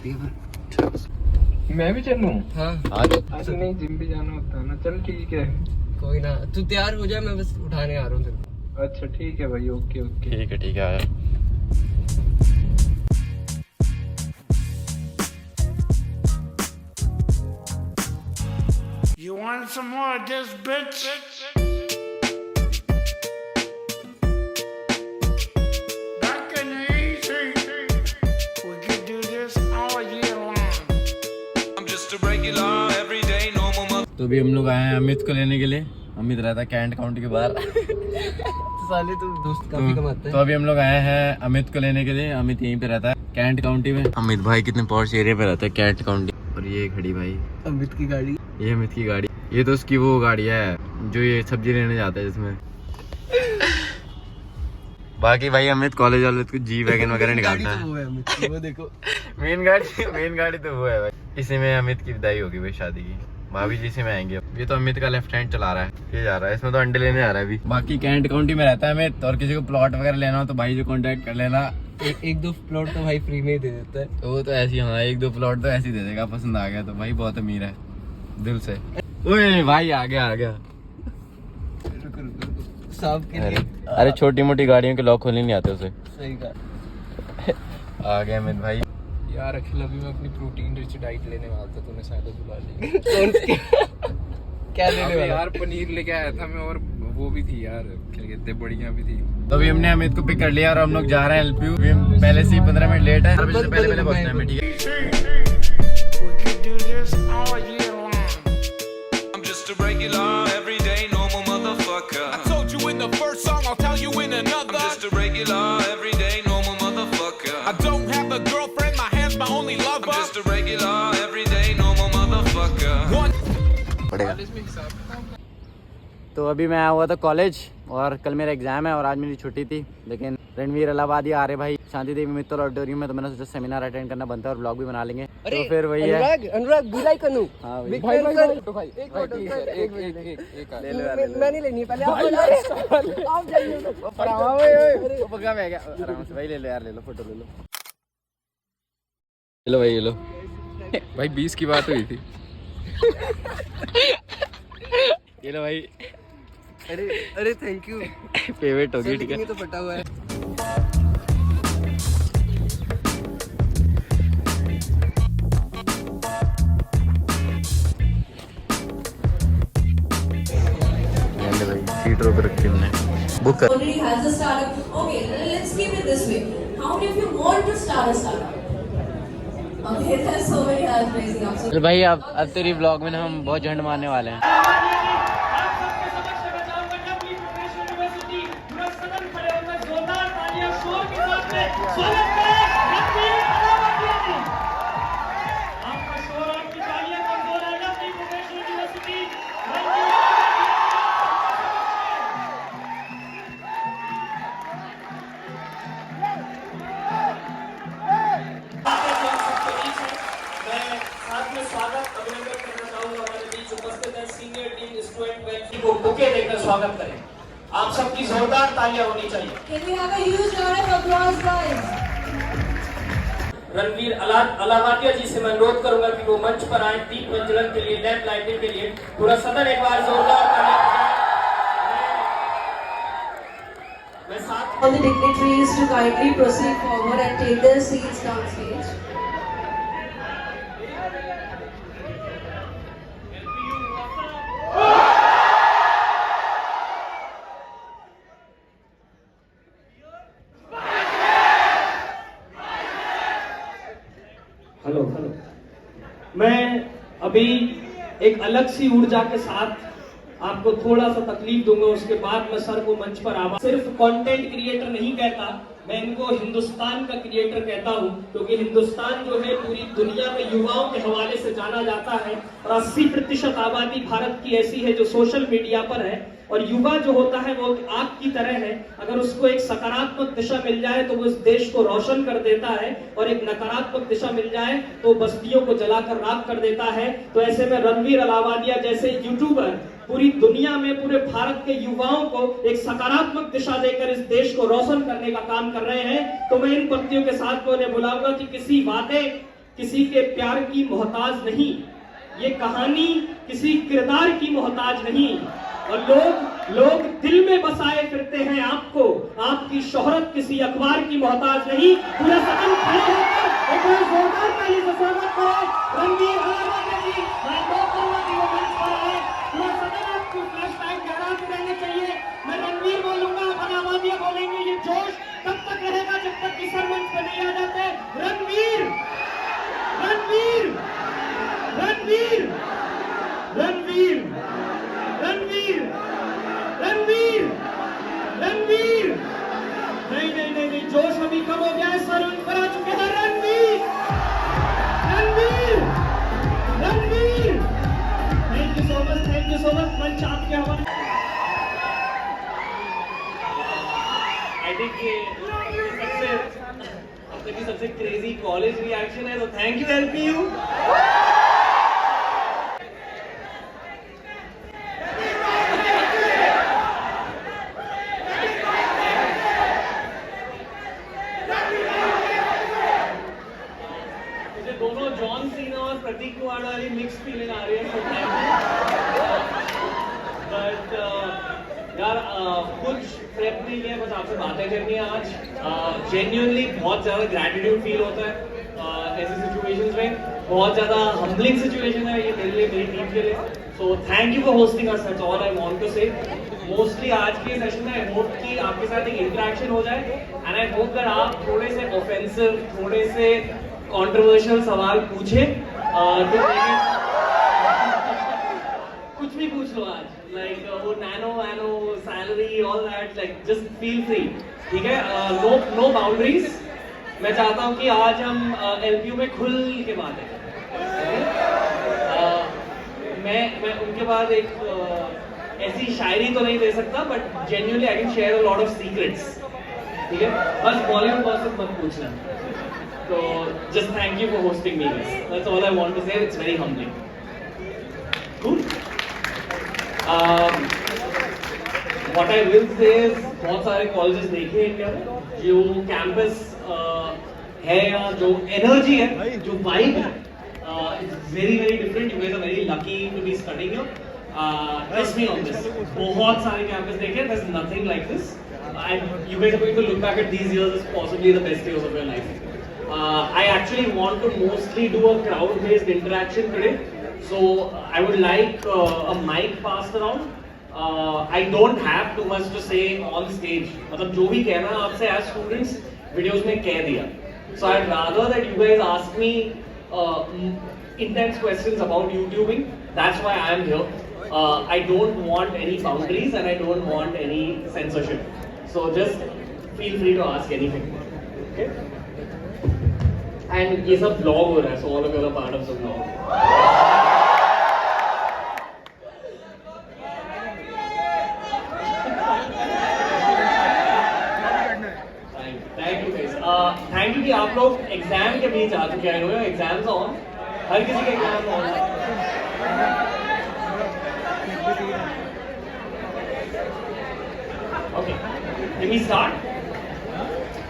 करती है फिर। मैं भी चलूं? हाँ अरे नहीं, जिम भी जाना होता है ना। चल ठीक है, कोई ना, तू तैयार हो जाए, मैं बस उठाने आ रहा हूँ तेरे को। अच्छा ठीक है भाई, ओके ओके। ठीक है आया। You want some more of this, bitch? Back in the 80s, we could do this all year long. I'm just a regular, everyday, normal mother. तो भी हम लोग आए हैं अमित को लेने के लिए। अमित रहता है कैंट काउंटी के बाहर। साले तू दोस्त काफी कमाते हैं। तो अभी हम लोग आए हैं अमित को लेने के लिए। अमित यहीं पे रहता है कैंट काउंटी में। अमित भाई कितने पॉश एरिया पे रहता है, कैंट काउंटी। और ये खड़ी भाई अमित की गाड़ी, ये अमित की गाड़ी। ये तो उसकी वो गाड़ी है जो ये सब्जी लेने जाता है जिसमें। बाकी भाई अमित कॉलेज वाले को जी वैगन वगैरह निकालता है। वो है अमित की, वो देखो। मेन गाड़ी तो वो है भाई। इसी में अमित की विदाई होगी भाई शादी की। भाभी जी से में आएंगे। ये तो अमित का लेफ्ट हैंड चला रहा है, ये जा रहा है। इसमें तो अंडे लेने आ रहा है अभी। बाकी कैंट काउंटी में रहता है अमित। और किसी को प्लॉट वगैरह लेना हो तो भाई जो कांटेक्ट कर लेना। एक दो प्लॉट तो भाई फ्री में ही दे देता है। तो वो तो ऐसी, हाँ एक दो प्लॉट तो ऐसे ही दे देगा, पसंद आ गया तो। भाई बहुत अमीर है दिल से। ओए भाई आ गया। साहब के लिए। अरे छोटी मोटी गाड़ियों के लॉक खोलने नहीं आते उसे। सही कहा। आ गया अमित भाई। यार अखिल, अभी मैं अपनी प्रोटीन रिच डाइट लेने वाला था, तूने शायद बुला ली। क्या लेने अबे वाला? यार पनीर लेके आया था मैं, और वो भी थी यार, क्या कहते हैं, बढ़िया भी थी। तो अभी हमने अमित को पिक कर लिया और हम लोग जा रहे हैं एलपीयू। पहले से ही 15 मिनट लेट है। पहले पहुंचना है हमें, ठीक है। We could do this all year long. I'm just a regular, everyday, normal motherfucker. I told you in the first song, I'll tell you in I'm another. just a regular, everyday, normal motherfucker. I don't have a girlfriend, my hand's my only I'm lover. just a regular, everyday, normal motherfucker. One पड़ेगा। College में हिसाब किताब। तो अभी मैं आया हुआ था कॉलेज और कल मेरा एग्जाम है और आज मेरी छुट्टी थी। लेकिन रणवीर इलाहाबादी आ रहे भाई शांति देवी मित्तल ऑडिटोरियम में, तो मैंने सोचा सेमिनार अटेंड करना बनता है और ब्लॉग भी बना लेंगे। तो फिर वही है। अनुराग बिलाई कनु। हाँ बिग भाई। फैन कर। तो भाई एक मिनट, मैं नहीं लेनी पहले आप जाइए। पक्का मैं गया आराम से। भाई ले लो यार, ले लो फोटो ले लो। ले लो भाई, ले लो भाई 20 की बात हुई थी। ये लो भाई। अरे थैंक यू। पेमेंट होगी, ठीक है। ये तो फटा हुआ है। सीट रोक रखी हमने, बुक कर। already has a startup. Okay, let's keep it this way. How many of you want to start a startup? Okay, there's so many hands raising up. So चल भाई अब तेरी ब्लॉग में ना हम बहुत झंड मारने वाले हैं। बुके देकर स्वागत करें। आप सबकी जोरदार तालियां होनी चाहिए। can we have a huge round of applause, guys? Ranveer Allahbadia जी से मैं अनुरोध करूंगा कि वो मंच पर आए दीप प्रज्वलन के लिए, लैंप लाइटिंग के लिए। पूरा सदन एक बार जोरदार तालियां। मैं साथ All the dignitaries to kindly proceed forward and take their seats down stage. Hello मैं अभी एक अलग सी ऊर्जा के साथ आपको थोड़ा सा तकलीफ दूंगा, उसके बाद मैं सर को मंच पर आवा। सिर्फ कंटेंट क्रिएटर नहीं कहता, मैं इनको हिंदुस्तान का क्रिएटर कहता हूं, क्योंकि हिंदुस्तान जो है पूरी दुनिया में युवाओं के हवाले से जाना जाता है और 80% आबादी भारत की ऐसी है जो सोशल मीडिया पर है। और युवा जो होता है वो आग की तरह है, अगर उसको एक सकारात्मक दिशा मिल जाए तो वो इस देश को रोशन कर देता है, और एक नकारात्मक दिशा मिल जाए तो बस्तियों को जलाकर राख कर देता है। तो ऐसे में रणवीर अलाहाबादिया जैसे यूट्यूबर पूरी दुनिया में पूरे भारत के युवाओं को एक सकारात्मक दिशा देकर इस देश को रोशन करने का काम कर रहे हैं। तो मैं इन पत्तियों के साथ को उन्हें बुलाऊंगा कि किसी वादे किसी के प्यार की मोहताज नहीं, ये कहानी किसी किरदार की मोहताज नहीं। और लोग दिल में बसाए फिरते हैं आपको, आपकी शोहरत किसी अखबार की मोहताज नहीं। पूरा सदन खड़े होकर एक बार जोरदार ताली से स्वागत करें रणवीर हलावालिया जी। मैं बहुत करूंगा कि वो मंच पर आए। पूरा सदन आपको फ्लैश लाइट लहराते रहने चाहिए। मैं रणवीर बोलूंगा, हलावालिया बोलेंगे। ये जोश तब तक रहेगा जब तक कि सर मंच पर नहीं आ जाते। रणवीर रणवीर रणवीर रणवीर रणवीर रणवीर रणवीर नहीं नहीं नहीं नहीं, जोश अभी कम हो गया है, सर उन पर आ चुके हैं। Ranveer Ranveer Ranveer thank you so much मंच आपके हवाले। आई थिंक ये अब तक की सबसे क्रेजी कॉलेज रिएक्शन है, तो थैंक यू एलपीयू। दोनों जॉन सीना और प्रतीक कुमार वाली मिक्स फीलिंग आ रही है। बट यार कुछ प्रेप नहीं है, बस आपसे बातें करनी है आज। जेन्युइनली बहुत ज़्यादा ग्रैटिट्यूड फील होता है ऐसी सिचुएशंस में। बहुत ज़्यादा हम्बलिंग सिचुएशन है ये मेरे लिए, मेरी टीम के लिए। So thank you for hosting us, that's all I want to say. Mostly आज के सेशन में आई होप कि आपके साथ एक इंटरेक्शन हो जाए, एंड आई होप दैट आप थोड़े से ऑफेंसिव, थोड़े से कंट्रोवर्शियल सवाल पूछे। तो कुछ भी पूछ लो आज, लाइक वो nano salary all that, like just feel free, ठीक है। No boundaries. मैं चाहता हूँ कि आज हम एलपीयू में खुल के बातें करें। मैं उनके बाद एक ऐसी शायरी तो नहीं दे सकता, but genuinely I can share a lot of secrets, ठीक है। बस बॉलीवुड गॉसिप मत पूछना। So just thank you for hosting me, guys. That's all I want to say. It's very humbling. Cool. What I will say is बहुत सारे colleges देखे हैं India में, जो कैंपस है या जो एनर्जी है, जो वाइब है, it's very very different. You guys are very lucky to be studying here. Trust me on this. बहुत सारे कैंपस देखे, there's nothing like this. And you guys are going to look back at these years as possibly the best years of your life. I actually want to mostly do a crowd-based interaction today, so I would like a mic passed around. I don't have too much to say on stage. मतलब जो भी कहना है आपसे as students videos में कह दिया. So I'd rather that you guys ask me intense questions about YouTubing. That's why I am here. I don't want any boundaries and I don't want any censorship. So just feel free to ask anything. Okay? And ये सब vlog हो रहा है, so all of you are part of the vlog. Thank you guys. Thank you कि आप लोग exam के बीच आ चुके हैं। एग्जाम्स ऑन, हर किसी के exam on. Okay, can we start?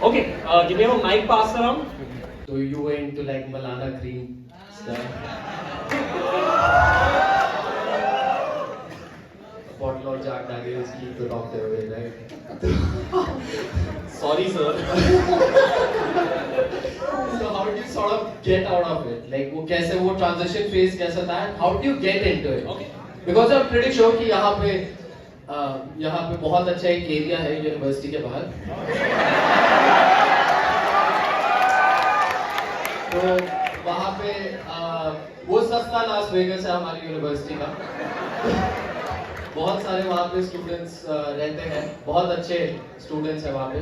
Okay, give me a mic pass around. So you were into like Malana cream stuff. Bottle of Jack Daniels keep the doctor away, right? Sorry sir. So how do you sort of get out of it? Like वो कैसे, वो transition phase कैसा था? And how do you get into it? Okay. Because I'm pretty sure कि यहाँ पे बहुत अच्छा एक एरिया है यूनिवर्सिटी के बाहर। तो वहाँ पे वो सस्ता लास वेगस है हमारी यूनिवर्सिटी का। बहुत सारे वहाँ पे स्टूडेंट्स रहते हैं, बहुत अच्छे स्टूडेंट्स हैं वहाँ पे।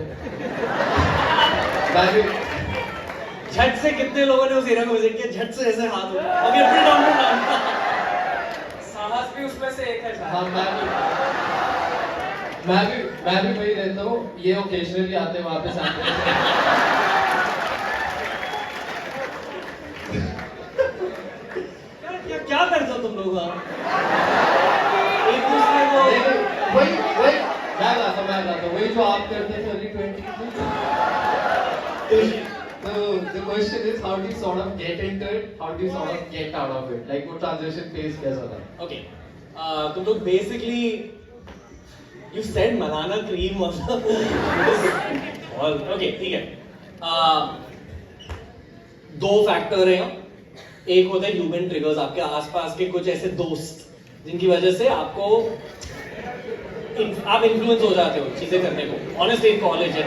मैं भी झट से कितने लोगों ने उस एरिया को विजिट किया? झट से ऐसे हाथ उठा। अभी अपने डाउन पे डाउन। साहस भी उसमें से एक है। हाँ, मैं भी वही रहता हूँ। ये ओकेजनली आते हैं वहाँ पे साथ। क्या करते हो तुम लोग? एक दूसरे को वही मैं गाता वही जो आप करते थे अर्ली 20 तो the question is how do you sort of get into it? How do you sort of get out of it? Like वो transition phase कैसा था? Okay. तो basically you said banana cream also. Okay, ठीक है. दो factor हैं. एक होता है ह्यूमन ट्रिगर्स, आपके आसपास के कुछ ऐसे दोस्त जिनकी वजह से आपको आप इन्फ्लुएंस हो जाते हो चीजें करने को. ऑनेस्टली कॉलेज है,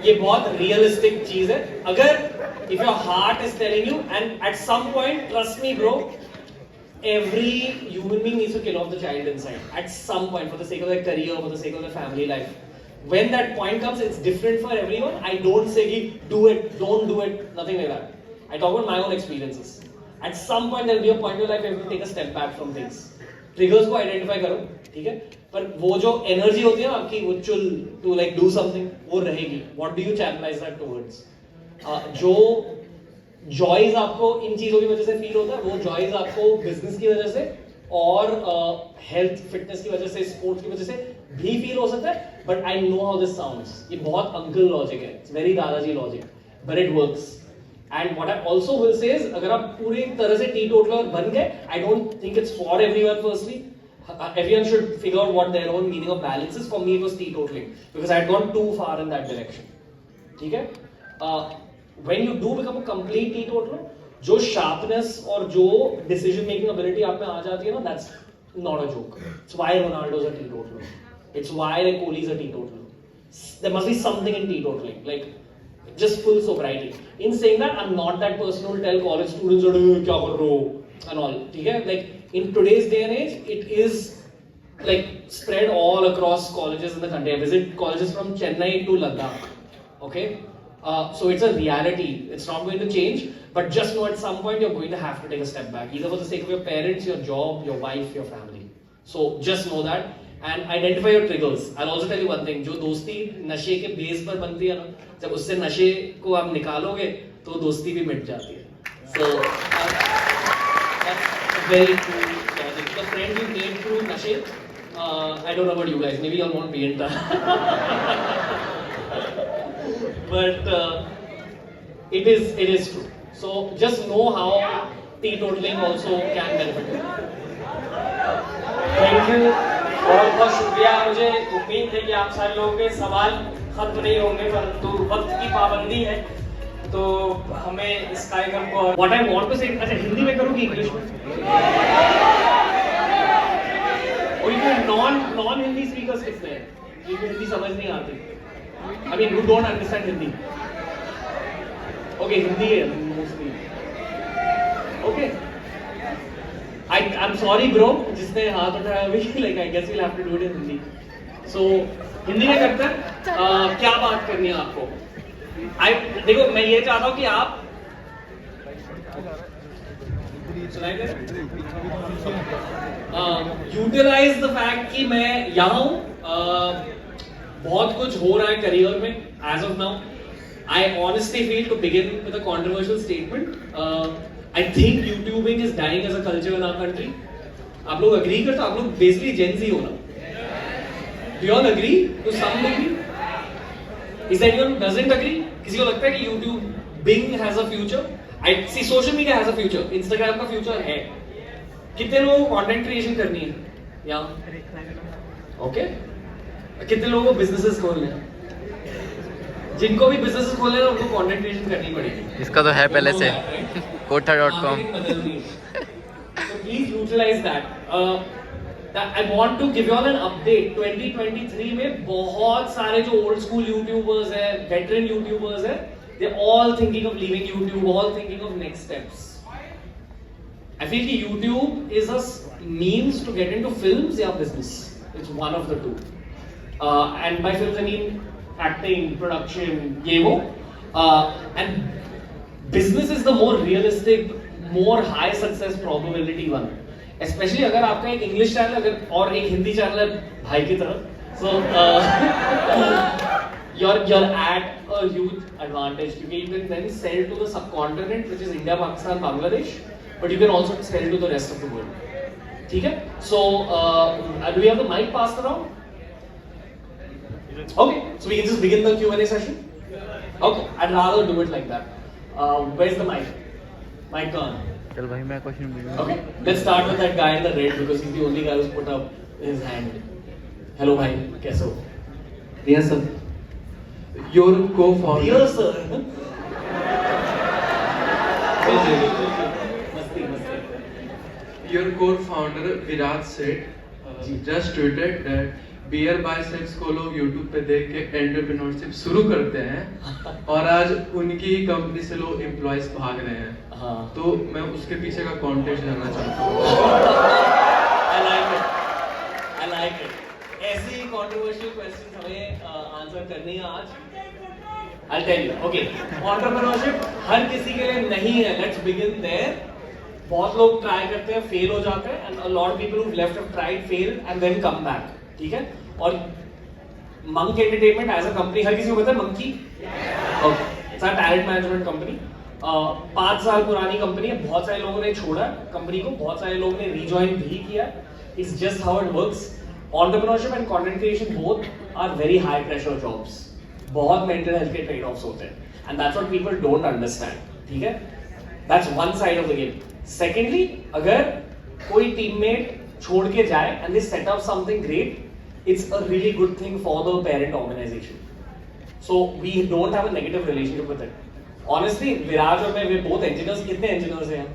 ये बहुत रियलिस्टिक चीज है. अगर if your heart is telling you, and at some point, trust me bro, every human being needs to kill off the child inside at some point for the sake of their career, for the sake of their family life. When that point comes, it's different for everyone. I don't say do it, don't do it, nothing like that. I talk about my own experiences. At some point there'll be a point in your life where you have to take a step back from things. Triggers को identify करो, ठीक है? पर वो जो energy होती है ना आपकी, वो चुल to like do something, वो रहेगी. What do you channelize that towards? जो जॉयज आपको इन चीजों की वजह से फील होता है, वो जॉयज आपको बिजनेस की वजह से और हेल्थ फिटनेस की वजह से, स्पोर्ट्स की वजह से भी फील हो सकता है. But I know how this sounds. ये बहुत अंकल लॉजिक है, इट्स वेरी दादाजी logic, but it works. And what I also will say is, अगर आप पूरी तरह से टीटोटलर बन गए, I don't think it's for everyone. Firstly everyone should figure out what their own meaning of balance is. For me it was teetotaling because I had gone too far in that direction. ठीक है? When you do become a complete teetotaler, जो sharpness और जो decision making ability आप में आ जाती है ना, that's not a joke. It's why Ronaldo's a teetotaler. It's why like Kohli's a teetotaler. There must be something in teetotaling, like just full sobriety. In saying that, I'm not that person who will tell college students क्या कर रहे हो and all. ठीक है? Like in today's day and age, it is like spread all across colleges in the country. I visit colleges from Chennai to Ladakh. Okay? So it's a reality. It's not going to change, but just know at some point you're going to have to take a step back, either for the sake of your parents, your job, your wife, your family. So just know that and identify your triggers. I'll also tell you one thing. जो दोस्ती नशे के base पर बनती है ना, जब उससे नशे को आप निकालोगे तो दोस्ती भी मिट जाती है. So that's very true. The friend you made through nashe, I don't know about you guys. Maybe you'll not be in that. But it is true. So just know how teetotaling also can benefit you. Thank you, बहुत बहुत शुक्रिया. मुझे उम्मीद है कि आप सारे लोगों के सवाल खत्म नहीं होंगे, परंतु वक्त की पाबंदी है तो हमें इस कार्यक्रम को. What I want to say, अच्छा हिंदी में करूँ कि इंग्लिश में? और ये नॉन हिंदी स्पीकर्स कितने हैं जिनको हिंदी समझ नहीं आती? I mean, who don't understand Hindi? Okay, Hindi है mostly. Okay. I'm sorry bro, जिसने हाथ उठाया अभी, like I guess we'll have to do it in Hindi. So Hindi में करते हैं. क्या बात करनी है आपको? देखो मैं ये चाहता हूँ कि आप यूटिलाइज द फैक्ट कि मैं यहाँ हूँ. बहुत कुछ हो रहा है करियर में as of now. I honestly feel to begin with a controversial statement. I think YouTubing is dying as a culture in our country. आप लोग अग्री करते हो? आप लोग बेसिकली जेन ज़ी हो ना? Do you all agree to some degree? Is anyone doesn't agree? किसी को लगता है कि YouTubing has a future? I see social media has a future, Instagram का फ्यूचर है. कितने लोगों को कंटेंट क्रिएशन करनी है यहाँ? ओके. कितने लोगों को बिजनेसेस खोलने हैं? जिनको भी बिजनेसेस खोलने हैं उनको कंटेंट क्रिएशन करनी पड़ेगी. इसका तो है पहले से kotha.com. So please utilize that. I want to give you all an update. 2023 में बहुत सारे जो old school YouTubers हैं, veteran YouTubers हैं, they're all thinking of leaving YouTube, all thinking of next steps. I feel कि YouTube is a means to get into films या business. It's one of the two. And by films I mean acting, production, ये वो. And business is the more realistic, more high success probability one. Especially अगर आपका एक English channel अगर और एक Hindi channel है भाई की तरह, so you're at a huge advantage क्योंकि you can then sell to the subcontinent which is India, Pakistan, Bangladesh, but you can also sell to the rest of the world. ठीक है? So do we have the mic passed around? Okay, so we can just begin the Q&A session. Okay, I'd rather do it like that. Where's the mic? Mic gone. चल भाई मैं question पूछूंगा. Okay, let's start with that guy in the red because he's the only guy who's put up his hand. Hello, भाई, कैसे हो? Yes, sir. Your co-founder. Dear sir. मस्ती. Your co-founder Virat Seth just tweeted that Beer Biceps को लोग YouTube पे देख के entrepreneurship शुरू करते हैं और आज उनकी ही कंपनी से लोग एम्प्लॉइज भाग रहे हैं. हाँ. तो मैं उसके पीछे का कॉन्टेक्स्ट जानना चाहता हूँ. I like it. ऐसी controversial questions हमें आंसर करनी है आज. I'll tell you. Okay. Entrepreneurship हर किसी के लिए नहीं है. Let's begin there. बहुत लोग ट्राई करते हैं, फेल हो जाते हैं, and a lot of people who've left have tried, failed, and then come back. ठीक है. और Monk entertainment as a company हर किसी को पता है. Monkey it's a talent management company. 5 साल पुरानी कंपनी है. बहुत सारे लोगों ने छोड़ा कंपनी को, बहुत सारे लोगों ने रीजॉइन भी किया. It's just how it works. Entrepreneurship and content creation both are very high pressure jobs. बहुत मेंटल हेल्थ के ट्रेड ऑफ्स होते हैं and that's what people don't understand. ठीक है. That's one side of the game. Secondly, अगर कोई teammate छोड़ के जाए and they set up something great, it's a really good thing for the parent organization. So we don't have a negative relationship with it. Honestly, Viraj और मैं, we're both engineers. कितने engineers हैं?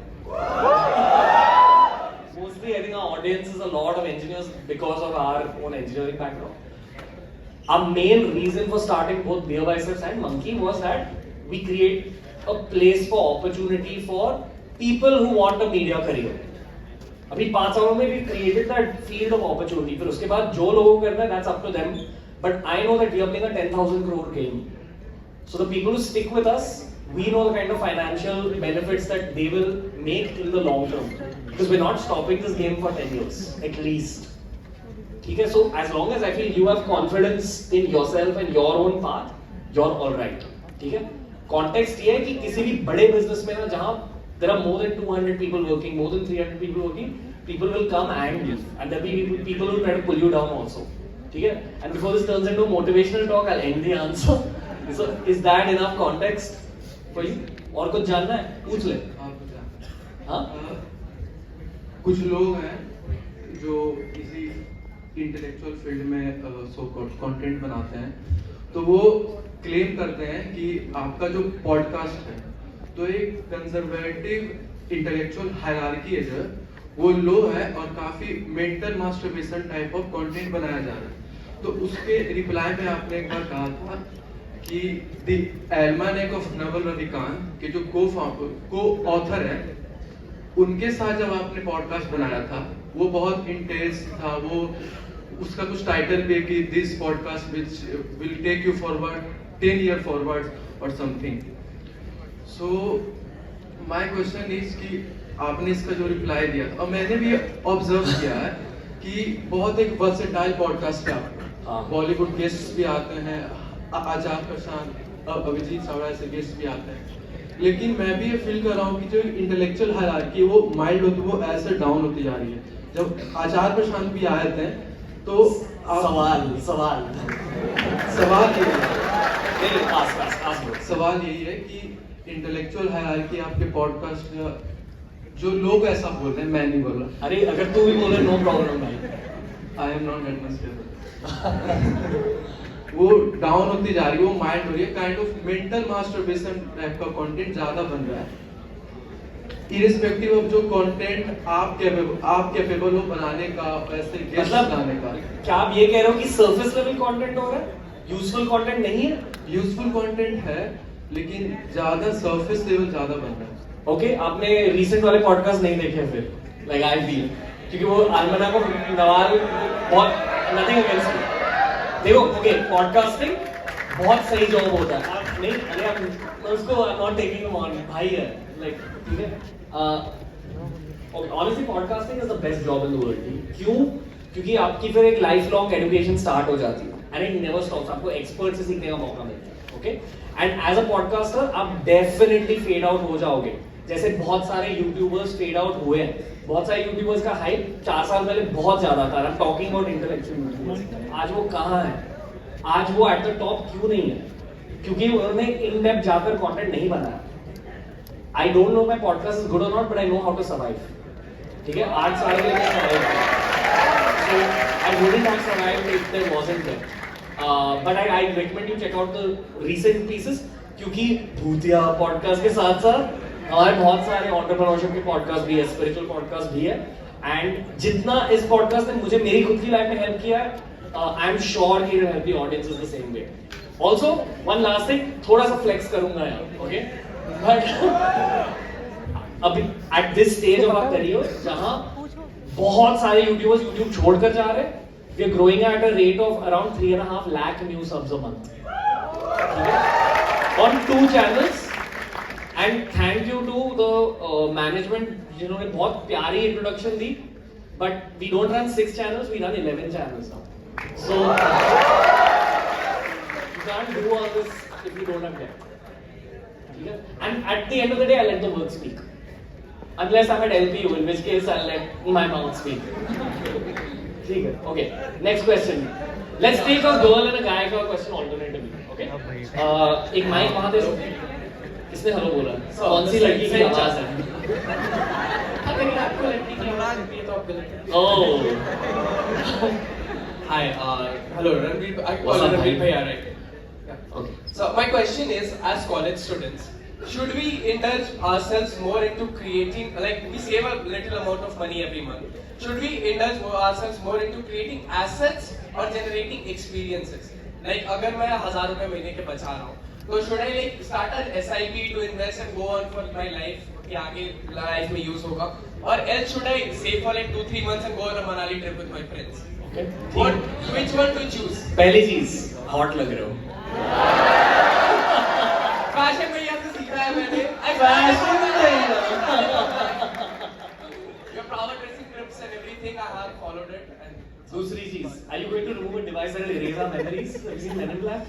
Mostly, I think our audience is a lot of engineers because of our own engineering background. Our main reason for starting both Beer Biceps and Monkey was that we create a place for opportunity for people who want a media career. अभी 5 सालों में we created that field of opportunity. फिर उसके बाद जो लोगों को करना है that's up to them. But I know that we are playing a 10,000 crore game. So the people who stick with us, we know the kind of financial benefits that they will make in the long term. Because we're not stopping this game for 10 years, at least. ठीक है. So as long as I feel you have confidence in yourself and your own path, you're all right. ठीक है. Context ये है कि किसी भी बड़े business में ना, जहाँ there are more than 200 people working, more than 300 people working, people will come and leave, and there will be people who will try to pull you down also. ठीक है. And before this turns into a motivational talk, I'll end the answer. So is that enough context for you? और कुछ जानना है? पूछ ले. हाँ? कुछ लोग हैं जो किसी इंटेलेक्चुअल फील्ड में सो कंटेंट बनाते हैं, तो वो क्लेम करते हैं कि आपका जो पॉडकास्ट है तो एक कंजर्वेटिव इंटेलेक्चुअल हायरार्की है जो वो लो है और काफी mental masturbation type of content बनाया जा रहा है. तो उसके रिप्लाई में आपने एक बार कहा था कि द एल्मानेक ऑफ नवल रविकांत के जो को ऑथर है, उनके साथ जब आपने पॉडकास्ट बनाया था वो बहुत इंटेंस था. वो उसका कुछ टाइटल भी है कि this podcast which will take you forward 10 years forward और something. So my question is कि आपने इसका जो रिप्लाई दिया था, और मैंने भी ऑब्जर्व किया है कि बहुत एक वर्सेटाइल पॉडकास्ट है आपका. बॉलीवुड गेस्ट भी आते हैं, आजाद प्रशांत, अभिजीत सौरा ऐसे गेस्ट भी आते हैं. लेकिन मैं भी ये फील कर रहा हूँ कि जो इंटेलेक्चुअल हायरार्की वो माइल्ड होती, वो ऐसे डाउन होती जा रही है. जब आजाद प्रशांत भी आए थे तो सवाल यही है कि इंटेलेक्चुअल हायरार्की आपके पॉडकास्ट, जो लोग ऐसा बोल रहे हैं, मैं नहीं बोल रहा. अरे अगर तू भी बोले नो प्रॉब्लम भाई. I am not that much. वो डाउन होती जा रही है, वो माइंड हो रही है, kind of mental masturbation type का कंटेंट ज्यादा बन रहा है. इरिस्पेक्टिव ऑफ जो कंटेंट आप कैपेबल हो बनाने का, वैसे गेस्ट बनाने का. क्या आप ये कह रहे हो कि सरफेस लेवल कंटेंट हो रहा है, यूजफुल कंटेंट नहीं है? यूजफुल कंटेंट है लेकिन ज्यादा सरफेस लेवल ज्यादा बन रहा है. ओके, आपने रीसेंट वाले पॉडकास्ट नहीं देखे फिर, लाइक आई फील, क्योंकि वो अलमना को नवाल बहुत नथिंग अगेंस्ट मी. देखो, ओके, पॉडकास्टिंग बहुत सही जॉब होता है. आप नहीं, अरे आप उसको नॉट टेकिंग हिम ऑन भाई है, लाइक ठीक है. Honestly podcasting is the best job in the world. क्यों? क्योंकि आपकी फिर एक लाइफ लॉन्ग एजुकेशन स्टार्ट हो जाती है एंड इट नेवर स्टॉप्स. आपको एक्सपर्ट से सीखने का मौका मिलता है. Okay, and as a podcaster आप डेफिनेटली फेड आउट हो जाओगे, जैसे बहुत सारे यूट्यूबर्स फेड आउट हुए हैं. बहुत सारे यूट्यूबर्स का हाइप 4 साल पहले बहुत ज्यादा था. I am talking about intellectual YouTubers. आज वो कहाँ है? आज वो एट द टॉप क्यों नहीं है? क्योंकि उन्होंने इन डेप्थ जाकर कंटेंट नहीं बनाया. I don't know if my podcast is good or not, but I know how to survive. ठीक है, 8 साल के लिए survive किया. So I wouldn't have survived if there wasn't there. But I recommend you check out the recent pieces क्योंकि भूतिया podcast के साथ-साथ हमारे बहुत सारे entrepreneurship के podcast भी है, spiritual podcast भी है. And जितना इस podcast ने मुझे मेरी खुद की life में help किया है, I'm sure he will help the audiences the same way. Also, one last thing, थोड़ा सा flex करूँगा यार, okay? But अभी at this stage of our career, जहाँ बहुत सारे YouTubers YouTube छोड़कर जा रहे हैं, we are growing at a rate of around 3.5 lakh new subs a month. On 2 channels, and thank you to the management जिन्होंने बहुत प्यारी introduction the, but we don't run 6 channels, we run 11 channels now. So you can't do all this if you don't have depth. And at the end of the day, I let the work speak. Unless I'm at LPU, in which case I'll let my mouth speak. Okay, next question. Let's take a girl and a guy का question alternatively. Okay? एक mic वहाँ दे दो. किसने hello बोला? कौन सी लड़की की आवाज़ है? अगर आपको लड़की की आवाज़ आती है तो आप गलत. Oh. Hi, hello, Ranveer. I call Ranveer Bhaiya, right? Yeah. Okay. So my question is, as college students, should we indulge ourselves more into creating, like we save a little amount of money every month, should we indulge ourselves more into creating assets or generating experiences? Like अगर मैं 1000 रुपए महीने के बचा रहा हूँ, तो should I like start an SIP to invest and go on for my life कि आगे life में use होगा, or else should I save for like 2-3 months and go on a Manali trip with my friends? Okay. What? Which one to choose? पहली चीज, hot लग रहे हो. Fashion में यहाँ से सीखा है मैंने. Fashion में. Your proper dressing tips and everything, I have followed it. And दूसरी चीज, are you going to remove a device that will erase our memories? Have you seen Men in Black?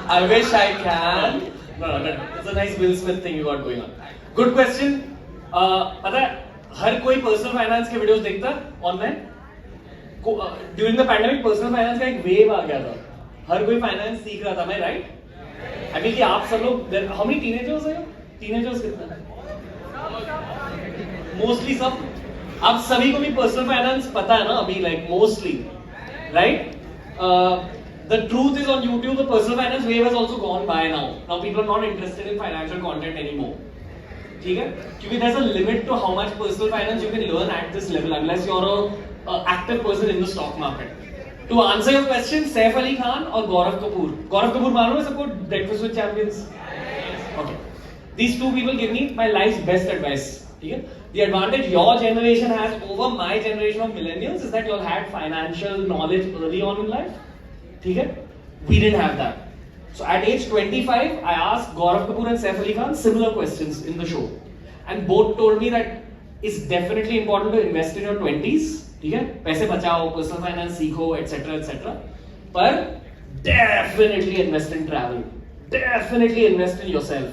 I wish I can. No, it's a nice Will Smith thing you got going on. Good question. पता है, हर कोई personal finance के videos देखता है online. During the pandemic, personal finance का एक wave आ गया था. हर कोई finance सीख रहा था, मैं right? I mean कि आप सब लोग, how many teenagers हैं? Teenagers कितने? Mostly सब. आप सभी को भी personal finance पता है ना अभी, like mostly, right? The truth is on YouTube, the personal finance wave has also gone by now. Now people are not interested in financial content anymore. ठीक है? क्योंकि there's a limit to how much personal finance you can learn at this level unless you're a active person in the stock market. To answer your question, Saif Ali Khan or Gaurav Kapoor? Gaurav Kapoor मालूम है सबको Breakfast with Champions? Okay. These two people give me my life's best advice. ठीक है? The advantage your generation has over my generation of millennials is that you all had financial knowledge early on in life. ठीक है? We didn't have that. So at age 25, I asked Gaurav Kapoor and Saif Ali Khan similar questions in the show. And both told me that it's definitely important to invest in your 20s. ठीक है? पैसे बचाओ, personal finance सीखो, etc. etc. पर definitely invest in travel. Definitely invest in yourself.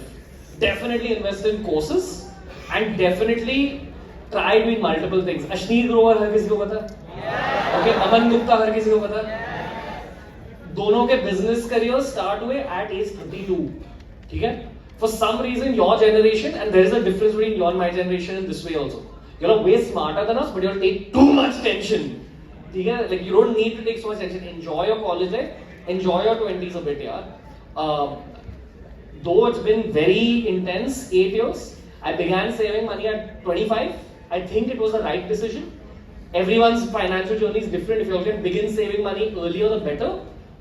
Definitely invest in courses. And definitely try doing multiple things. Ashneer Grover हर किसी को पता है? Okay, अमन गुप्ता हर किसी को पता है? दोनों के business career start हुए at age 32. ठीक है? For some reason, your generation, and there is a difference between your and my generation in this way also. You're way smarter than us, but you'll take too much tension. ठीक है? Like you don't need to take so much tension. Enjoy your college life. Enjoy your 20s a bit, यार. Though it's been very intense, 8 years. I began saving money at 25. I think it was the right decision. Everyone's financial journey is different. If you all can begin saving money earlier, the better.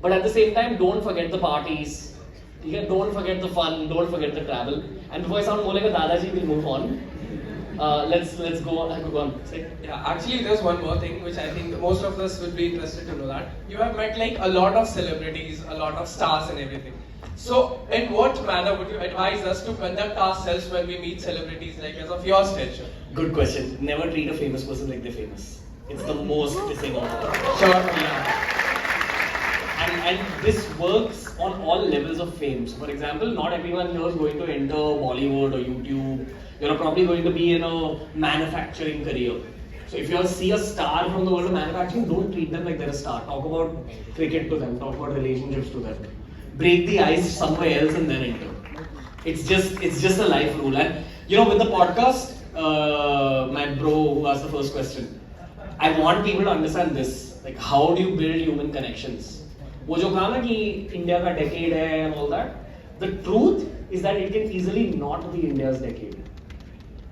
But at the same time, don't forget the parties. Don't forget the fun. Don't forget the travel. And before I sound more like a Dadaji, we'll move on. Let's go on. Say. Yeah, actually, there's one more thing which I think most of us would be interested to know that you have met like a lot of celebrities, a lot of stars, and everything. So, in what manner would you advise us to conduct ourselves when we meet celebrities like us of your stature? Good question. Never treat a famous person like they're famous. It's the most dissing of all. Sure. Yeah. And this works on all levels of fame. So, for example, not everyone here is going to enter Bollywood or YouTube. You're probably going to be in a manufacturing career. So if you see a star from the world of manufacturing, don't treat them like they're a star. Talk about cricket to them. Talk about relationships to them. Break the ice somewhere else and then enter. It's just a life rule. And you know, with the podcast, my bro who asked the first question, I want people to understand this. Like, how do you build human connections? वो जो कहा ना कि India का decade है and all that. The truth is that it can easily not be India's decade.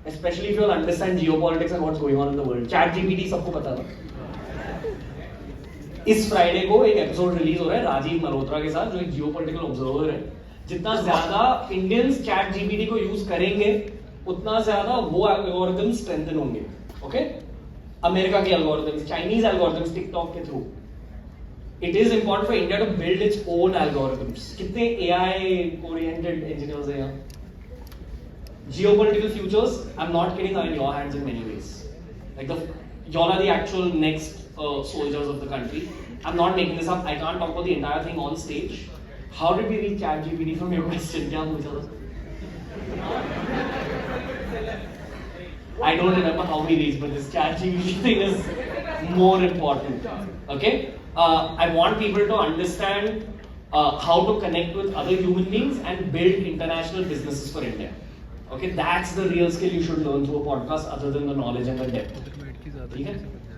Especially if you understand geopolitics and what's going on in the world. ChatGPT सबको पता था. इस फ्राइडे को एक एपिसोड रिलीज हो रहा है राजीव मल्होत्रा के साथ, जो एक जियोपॉलिटिकल ऑब्जर्वर है. जितना ज्यादा इंडियंस चैट जीपीटी को यूज करेंगे, उतना ज्यादा वो एल्गोरिथम स्ट्रेंथन होंगे. ओके, अमेरिका के एल्गोरिथम्स, चाइनीज एल्गोरिथम्स टिकटॉक के through. It is important for India to build its own algorithms. कितने एआई ओरिएंटेड इंजीनियर्स हैं यहाँ? Geopolitical futures, I'm not kidding, are in your hands in many ways. Like y'all are the actual next soldiers of the country. I'm not making this up. I can't talk about the entire thing on stage. How did we reach ChatGPT from your question? क्या पूछा था? I don't remember how we reached, but this ChatGPT thing is more important. Okay? I want people to understand how to connect with other human beings and build international businesses for India. Okay, that's the real skill you should learn through a podcast, other than the knowledge and the depth. Okay,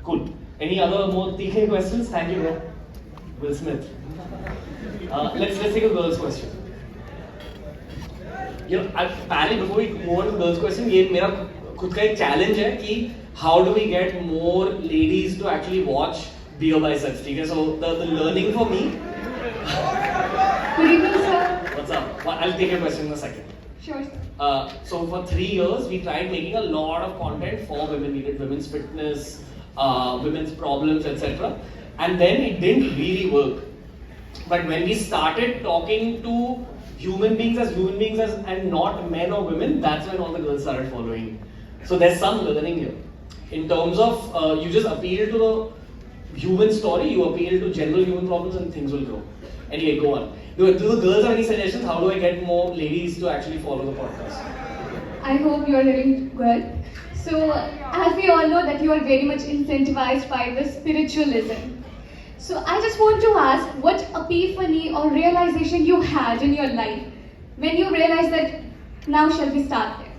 cool. Any other more TK questions? Thank you, bro. Will Smith. Let's take a girl's question. You know, apparently before we move on to the girl's question, ये मेरा खुद का एक challenge है कि how do we get more ladies to actually watch Beer Biceps? ठीक है, so the learning for me. Good evening, sir. What's up? I'll take your question in a second. Sure, sir. So for 3 years, we tried making a lot of content for women. We did women's fitness, women's problems, etc. And then it didn't really work. But when we started talking to human beings and not men or women, that's when all the girls started following. So there's some learning here. In terms of, you just appeal to the human story, you appeal to general human problems and things will grow. Anyway, go on. Do the girls have any suggestions? How do I get more ladies to actually follow the podcast? I hope you are doing good. So, as we all know that you are very much incentivized by the spiritualism. So, I just want to ask, what epiphany or realization you had in your life when you realized that now shall we start there?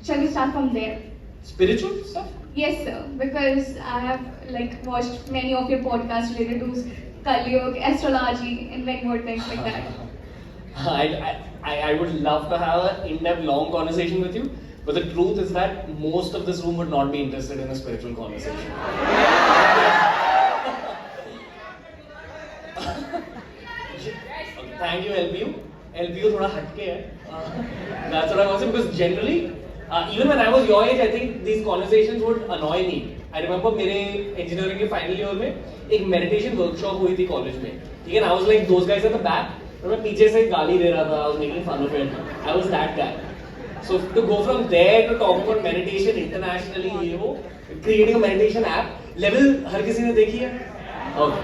Shall we start from there? Spiritual stuff? Yes, sir. Because I have watched many of your podcasts related to Kalyug, astrology, and many more things like that. I would love to have an in-depth long conversation with you, but the truth is that most of this room would not be interested in a spiritual conversation. Thank you, LPU. LPU थोड़ा हटके है. That's what I was saying, because generally, even when I was your age, I think these conversations would annoy me. I remember मेरे engineering के final year में एक meditation workshop हुई थी college में. ठीक है, I was like those guys at the back, और मैं पीछे से गाली दे रहा था. I was making fun of it. I was that guy. So to go from there to talk about meditation internationally, ये वो creating a meditation app, level हर किसी ने देखी है? Okay.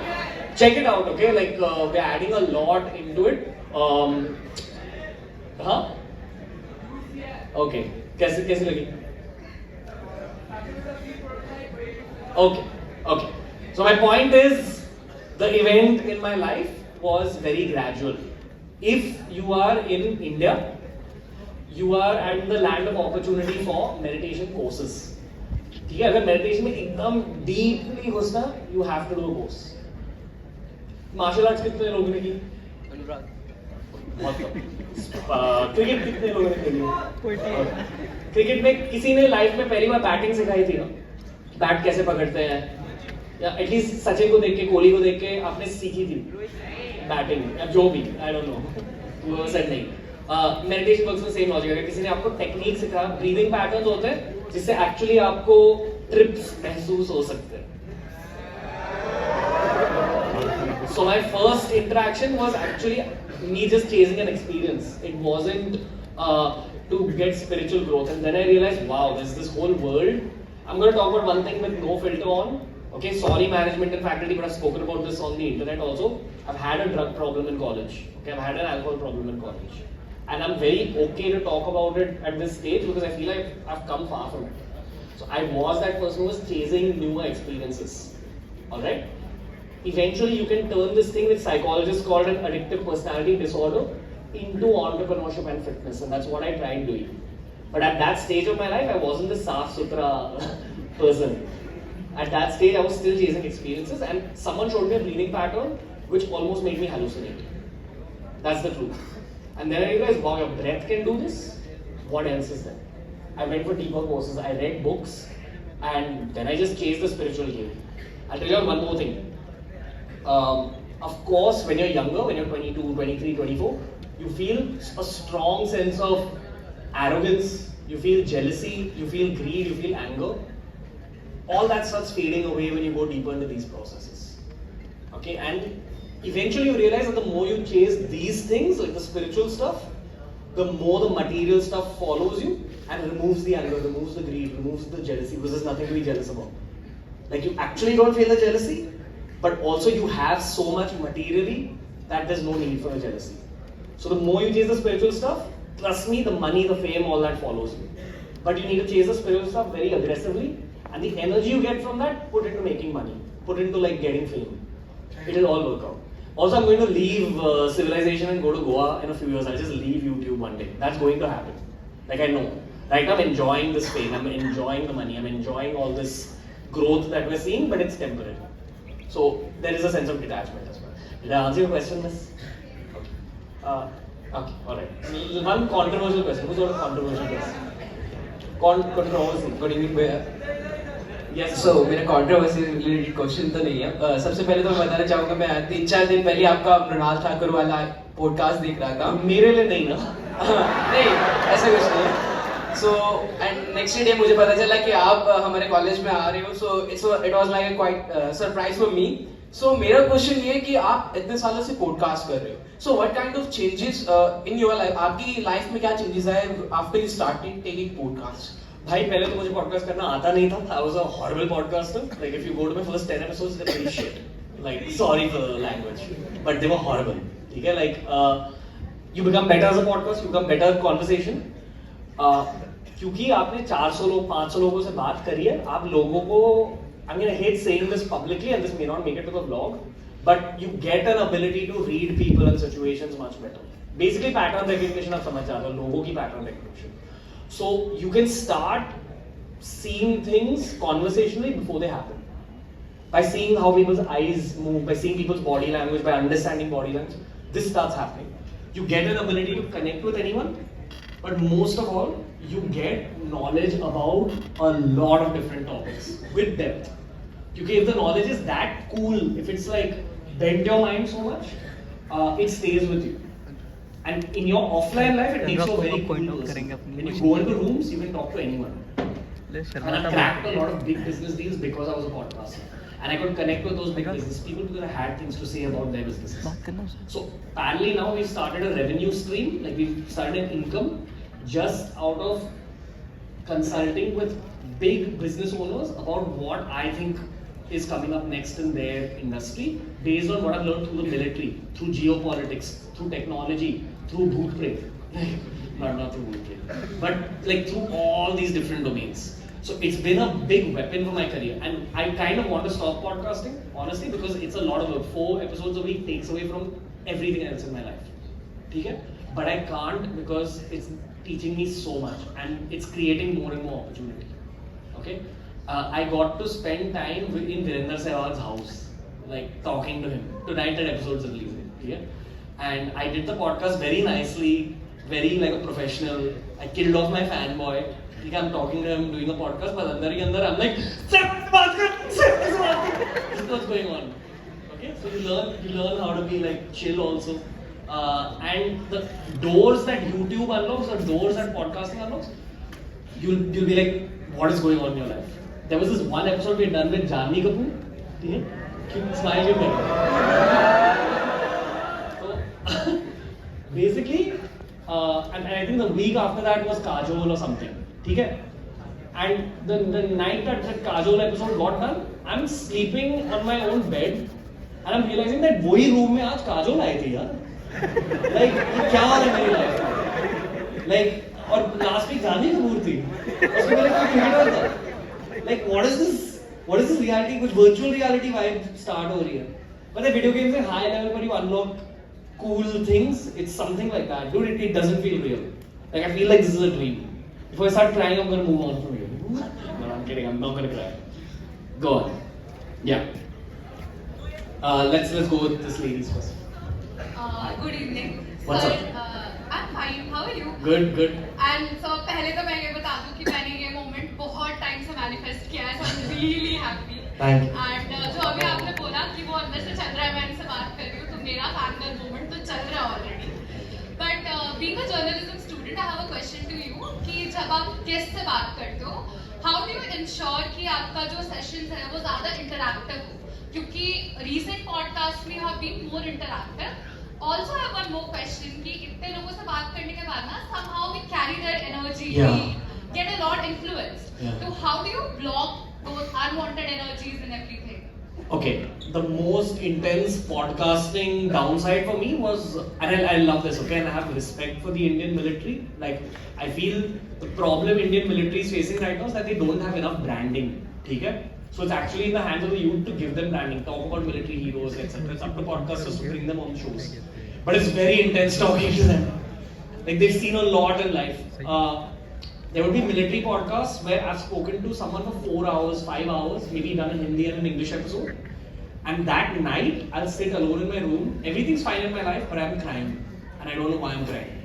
Check it out, okay? Like we're adding a lot into it. हाँ? Okay. कैसी लगी? Okay. So my point is, the event in my life was very gradual. If you are in India, you are at the land of opportunity for meditation courses. ठीक है, अगर meditation में एकदम deeply घुसना, you have to do a course. Martial arts कितने लोगों ने की? अनुराग. क्रिकेट कितने लोगों ने खेली? क्रिकेट में किसी ने लाइफ में पहली बार बैटिंग सिखाई थी ना? बैट कैसे पकड़ते हैं, या एटलीस्ट सचिन को देख के, कोहली को देख के आपने सीखी थी बैटिंग, या जो भी, आई डोंट नो, वो सेट नहीं. मेडिटेशन वर्क्स में सेम लॉजिक है. किसी ने आपको टेक्निक सिखाया, ब्रीदिंग पैटर्न्स होते हैं जिससे एक्चुअली आपको ट्रिप्स महसूस हो सकते हैं. So my first interaction was actually me just chasing an experience. It wasn't to get spiritual growth. And then I realized, wow, there's this whole world. I'm going to talk about one thing with no filter on. Okay, sorry management and faculty, but I've spoken about this on the internet also. I've had a drug problem in college. Okay, I've had an alcohol problem in college. And I'm very okay to talk about it at this stage because I feel like I've come far from it. So I was that person who was chasing newer experiences. Alright? Eventually you can turn this thing which psychologists call an addictive personality disorder into entrepreneurship and fitness, and that's what I tried doing. But at that stage of my life, I wasn't the Saaf Sutra person. At that stage, I was still chasing experiences, and someone showed me a breathing pattern which almost made me hallucinate. That's the truth. And then I realized, wow, your breath can do this. What else is there? I went for deeper courses, I read books, and then I just chased the spiritual game. I'll tell you one more thing. Of course, when you're younger, when you're 22, 23, 24, you feel a strong sense of arrogance, you feel jealousy, you feel greed, you feel anger. All that starts fading away when you go deeper into these processes. Okay, and eventually you realize that the more you chase these things, like the spiritual stuff, the more the material stuff follows you and removes the anger, removes the greed, removes the jealousy, because there's nothing to be jealous about. Like you actually don't feel the jealousy, but also you have so much materially that there's no need for the jealousy. So the more you chase the spiritual stuff, trust me, the money, the fame, all that follows you. But you need to chase the spiritual stuff very aggressively, and the energy you get from that, put into making money, put into like getting fame. It'll all work out. Also, I'm going to leave civilization and go to Goa in a few years. I'll just leave YouTube one day. That's going to happen. Like I know. Right now I'm enjoying this fame, I'm enjoying the money, I'm enjoying all this growth that we're seeing, but it's temporary. So there is a sense of detachment as well. Did I answer your question, miss? Okay. Okay, alright. One controversial question. Who's got a controversial question? Controversy. What do you mean by that? Yes. So मेरा controversy related question तो नहीं है. सबसे पहले तो मैं बताना चाहूँगा मैं 3-4 दिन पहले आपका मृणाल ठाकुर वाला podcast देख रहा था. मेरे लिए नहीं ना? नहीं, ऐसा कुछ नहीं. So and next day मुझे पता चला कि आप हमारे कॉलेज में आ रहे हो. So it was like a quite surprise for me. So मेरा क्वेश्चन ये है कि आप इतने सालों से पॉडकास्ट कर रहे हो. So what kind of changes in your life? आपकी लाइफ में क्या चेंजेस आए after you started taking podcast? भाई पहले तो मुझे पॉडकास्ट करना आता नहीं था. I was a horrible podcaster. Like if you go to my first 10 episodes, they're pretty shit. Like sorry for the language, but they were horrible. ठीक है? Like you become better as a podcast, you become better at conversation. क्योंकि आपने 400 लोग 500 लोगों से बात करी है, आप लोगों को I'm gonna hate saying this publicly and this may not make it to the vlog, but you get an ability to read people and situations much better. Basically pattern recognition आप समझ जाते हो, लोगों की pattern recognition. So you can start seeing things conversationally before they happen. By seeing how people's eyes move, by seeing people's body language, by understanding body language, this starts happening. You get an ability to connect with anyone, but most of all, you get knowledge about a lot of different topics with depth. Because if the knowledge is that cool, if it's like bent your mind so much, it stays with you. And in your offline life, it makes you a very cool person. When you go into rooms, you can talk to anyone. And I cracked a lot of big business deals because I was a podcaster. And I could connect with those big business people because I had things to say about their businesses. So parallelly now we've started a revenue stream, like we've started an income just out of consulting with big business owners about what I think is coming up next in their industry based on what I've learned through the military, through geopolitics, through technology, through boot play. not through boot play, but like through all these different domains. So it's been a big weapon for my career, and I kind of want to stop podcasting, honestly, because it's a lot of work. 4 episodes a week takes away from everything else in my life. Okay? But I can't because it's teaching me so much and it's creating more and more opportunity. Okay? I got to spend time in Virender Sehwag's house, like talking to him. Tonight that episode's releasing. Okay? And I did the podcast very nicely, very like a professional. I killed off my fanboy. I'm talking to him, doing a podcast, but under I'm like, this is what's going on. Okay, so you learn how to be like chill also. And the doors that YouTube unlocks or doors that podcasting unlocks, you'll be like, what is going on in your life? There was this one episode we had done with Janvi Kapoor. Cute smile you So basically, and I think the week after that was Kajol or something. Okay? And the night that Kajol episode got done, I'm sleeping on my own bed and I'm realizing that वही room में आज Kajol आई थी यार. Like क्या हो रहा है मेरी life में? Like और last week जानवी कपूर थी. उसके पहले कोई क्रिकेटर था. Like what is this reality? कुछ virtual reality vibe start हो रही है. मतलब video games में high level पर you unlock cool things. It's something like that, dude. It doesn't feel real. Like I feel like this is a dream. If I start crying, I'm gonna move on from here. No, I'm kidding. I'm not gonna cry. Go on. Yeah. Let's go with this ladies first. Good evening. What's Sir, up? I'm fine. How are you? Good. And so पहले तो मैं ये बता दूं कि मैंने ये moment बहुत टाइम से मैनिफेस्ट किया है. So I'm really happy. Thank you. And जो अभी आपने बोला कि वो अंदर से चल रहा है, मैं इनसे बात कर रही हूँ, तो मेरा फैंगर्ल मोमेंट तो चल रहा है already. But being a journalism student, I have a question to you कि जब आप गेस्ट से बात करते हो, how do you ensure कि आपका जो सेशंस है वो ज़्यादा इंटरैक्टिव हो? क्योंकि recent podcast में have been more interactive. Also, I have one more question कि इतने लोगों से बात करने के बाद ना somehow we carry their energy, we get a lot influenced. So how do you block those unwanted energies and everything? Okay, the most intense podcasting downside for me was, and I love this, okay, and I have respect for the Indian military. Like, I feel the problem Indian military is facing right now is that they don't have enough branding. Okay? So it's actually in the hands of the youth to give them branding, talk about military heroes, etc. It's up to podcasters to bring them on shows. But it's very intense talking to them. Like, they've seen a lot in life. There would be military podcasts where I've spoken to someone for 4 hours, 5 hours, maybe done a Hindi and an English episode. And that night, I'll sit alone in my room. Everything's fine in my life, but I'm crying. And I don't know why I'm crying.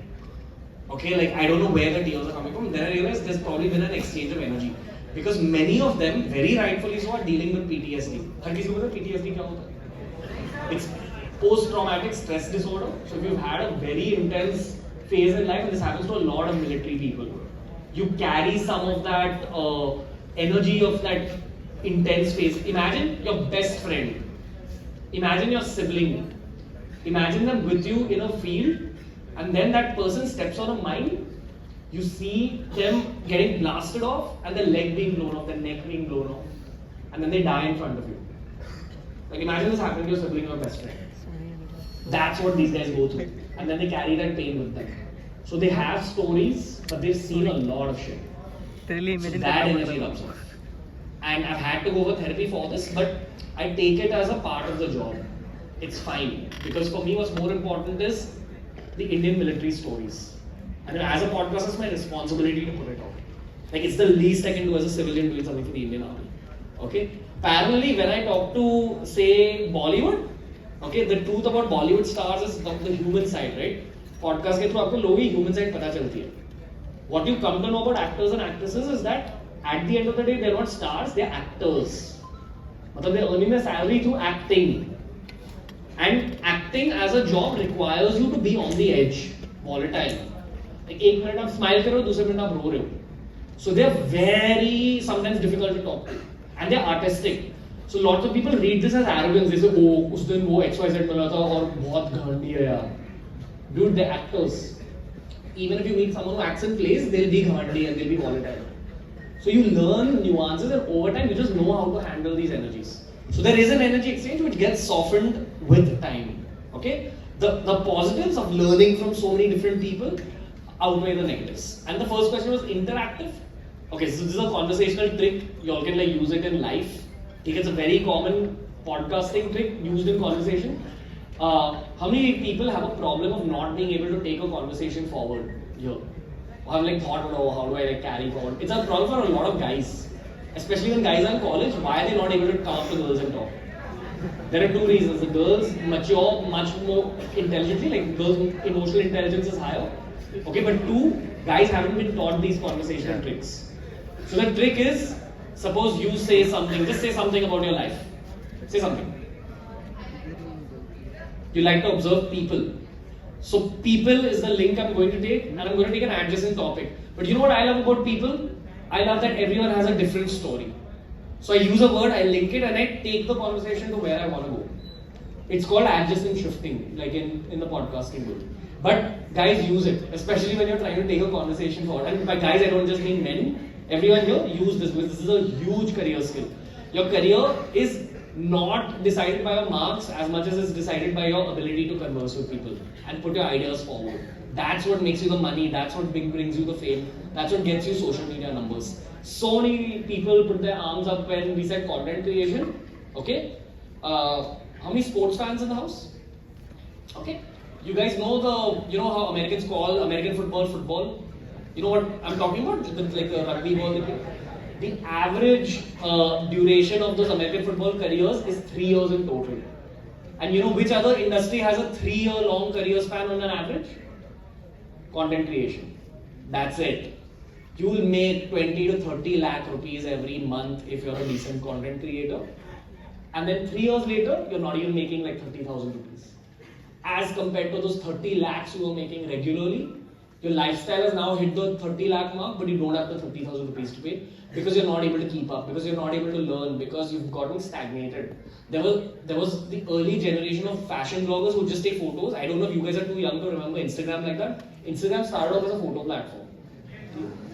Okay, like I don't know where the tears are coming from. Then I realized there's probably been an exchange of energy. Because many of them, very rightfully so, are dealing with PTSD. हर किसी को पता है PTSD क्या होता है? It's post-traumatic stress disorder. So if you've had a very intense phase in life, and this happens to a lot of military people, you carry some of that energy of that intense phase. Imagine your best friend. Imagine your sibling. Imagine them with you in a field, and then that person steps on a mine. You see them getting blasted off, and their leg being blown off, their neck being blown off, and then they die in front of you. Like imagine this happening to your sibling or best friend. That's what these guys go through, and then they carry that pain with them. So they have stories, but they've seen a lot of shit. So that energy rubs off. And I've had to go for therapy for this, but I take it as a part of the job. It's fine, because for me what's more important is the Indian military stories. And as a podcaster, it's my responsibility to put it out. Like it's the least I can do as a civilian doing something for the Indian Army. Okay? Parallelly, when I talk to, say, Bollywood, okay, the truth about Bollywood stars is the human side, right? Podcast के through आपको लोगों की human side पता चलती है. What you come to know about actors and actresses is that at the end of the day, they're not stars, they're actors. मतलब they're earning their salary through acting. And acting as a job requires you to be on the edge, volatile. Like एक minute आप smile कर रहे हो, दूसरे minute आप रो रहे हो. So they're very sometimes difficult to talk to, and they're artistic. So lots of people read this as arrogance. They say, "Oh, उस दिन वो XYZ मिला था और बहुत घंटी है यार." Dude, they're actors. Even if you meet someone who acts in plays, they'll be घंटी and they'll be volatile. So you learn nuances, and over time you just know how to handle these energies. So there is an energy exchange which gets softened with time. Okay, the positives of learning from so many different people outweigh the negatives. And the first question was interactive. Okay, so this is a conversational trick. You all can like use it in life. It's a very common podcasting trick used in conversation. How many people have a problem of not being able to take a conversation forward here? Or have like thought about, oh, how do I like carry forward? It's a problem for a lot of guys, especially when guys are in college. Why are they not able to come up to girls and talk? There are two reasons. The girls mature much more intelligently, like girls' emotional intelligence is higher. Okay, but two, guys haven't been taught these conversational tricks. So the trick is, suppose you say something, just say something about your life. Say something. You like to observe people. So people is the link I'm going to take, and I'm going to take an adjacent topic. But you know what I love about people? I love that everyone has a different story. So I use a word, I link it, and I take the conversation to where I want to go. It's called adjacent shifting, like in the podcasting world. But guys use it, especially when you're trying to take a conversation forward. And by guys, I don't just mean men. Everyone here use this because this is a huge career skill. Your career is not decided by your marks as much as it's decided by your ability to converse with people and put your ideas forward. That's what makes you the money. That's what brings you the fame. That's what gets you social media numbers. So many people put their arms up when we said content creation. Okay, how many sports fans in the house? Okay. You guys know how Americans call American football? You know what I'm talking about? With like a rugby ball. The average duration of those American football careers is 3 years in total. And you know which other industry has a 3-year long career span on an average? Content creation. That's it. You will make 20 to 30 lakh rupees every month if you're a decent content creator. And then 3 years later, you're not even making like 30,000 rupees. As compared to those 30 lakhs you were making regularly, your lifestyle has now hit the 30 lakh mark, but you don't have the 30,000 rupees to pay because you're not able to keep up, because you're not able to learn, because you've gotten stagnated. There was the early generation of fashion bloggers who just take photos. I don't know if you guys are too young to remember Instagram like that. Instagram started off as a photo platform.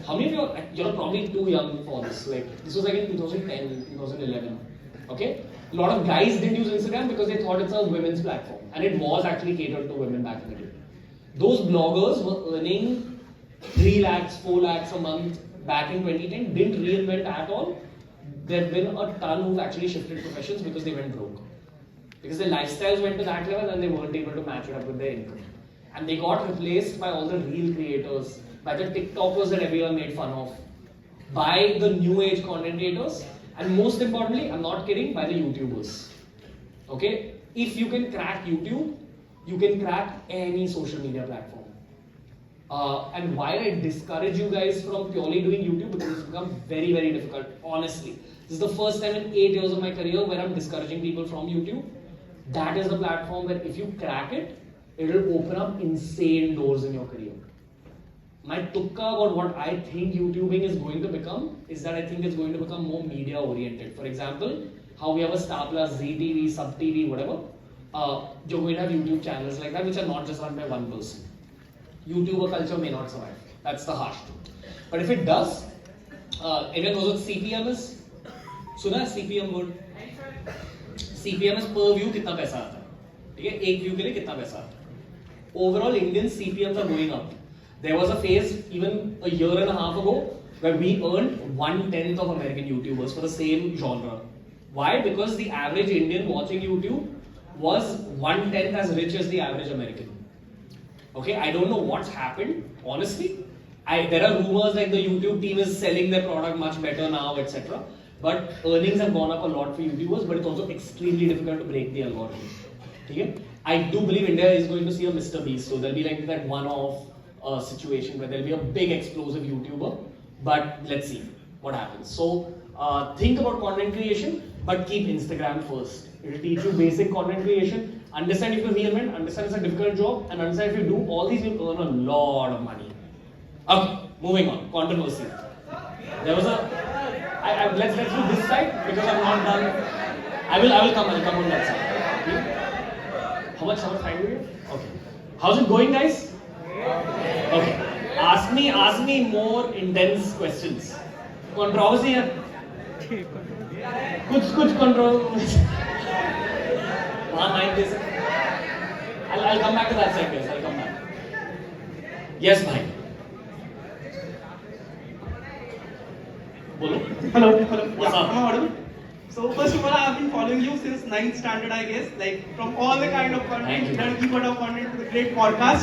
How many of you're probably too young for this? Like this was like in 2010, 2011. Okay? A lot of guys didn't use Instagram because they thought it's a women's platform, and it was actually catered to women back in the day. Those bloggers were earning 3 lakhs, 4 lakhs a month back in 2010, didn't reinvent at all. There have been a ton who've actually shifted professions because they went broke. Because their lifestyles went to that level and they weren't able to match it up with their income. And they got replaced by all the reel creators, by the TikTokers that everyone made fun of, by the new age content creators, and most importantly, I'm not kidding, by the YouTubers. Okay? If you can crack YouTube, you can crack any social media platform. And why I discourage you guys from purely doing YouTube, because it's become very, very difficult, honestly. This is the first time in 8 years of my career where I'm discouraging people from YouTube. That is the platform where if you crack it, it will open up insane doors in your career. My tukka about what I think YouTubing is going to become is that I think it's going to become more media oriented. For example, how we have a Star Plus, ZTV, Sub TV, whatever. You're going to have YouTube channels like that which are not just run by one person. YouTuber culture may not survive. That's the harsh truth. But if it does, everyone knows what CPM is? Suna hai CPM word? CPM is per view kitna paisa aata hai. ठीक है? एक view के लिए कितना पैसा आता है? Overall, Indian CPMs are going up. There was a phase even a year and a half ago where we earned 1/10 of American YouTubers for the same genre. Why? Because the average Indian watching YouTube was 1/10 as rich as the average American. Okay, I don't know what's happened, honestly. There are rumors like the YouTube team is selling their product much better now, etc. But earnings have gone up a lot for YouTubers, but it's also extremely difficult to break the algorithm. Okay? I do believe India is going to see a Mr. Beast, so there'll be like that one-off situation where there'll be a big explosive YouTuber, but let's see what happens. So think about content creation, but keep Instagram first. It will teach you basic content creation. Understand if you reinvent, understand it's a difficult job, and understand if you do all these, you'll earn a lot of money. Okay, moving on. Controversy. There was a. Let's do this side because I'm not done. I will come on that side. Okay. How much time do we have? Okay. How's it going, guys? Okay. Ask me more intense questions. Controversy है. कुछ controversy. Mind this. I'll come back to that side, guys. I'll come back. Yes, bhai. Bolo. Hello. What's up? Am I audible? So first of all, I have been following you since 9th standard, I guess. Like from all the kind of content, Ladki Padhao content to the great podcast.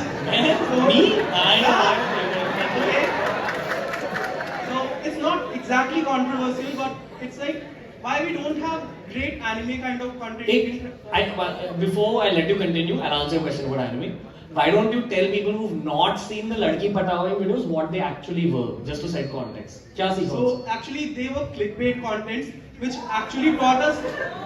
So, me? Okay. So it's not exactly controversial, but it's like why we don't have great anime kind of content. Before I let you continue, I'll answer your question about anime. Why don't you tell people who've not seen the Ladki Padhao videos what they actually were, just to set context? क्या सीखा? So actually they were clickbait contents which actually taught us,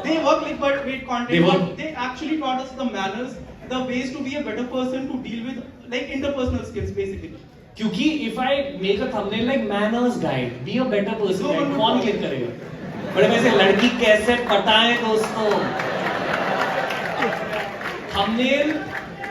they were clickbait content, but they actually taught us the manners, the ways to be a better person to deal with like interpersonal skills basically. क्योंकि if I make a thumbnail like manners guide, be a better person guide, कौन click करेगा? बड़े वैसे लड़की कैसे पटाएं दोस्तों?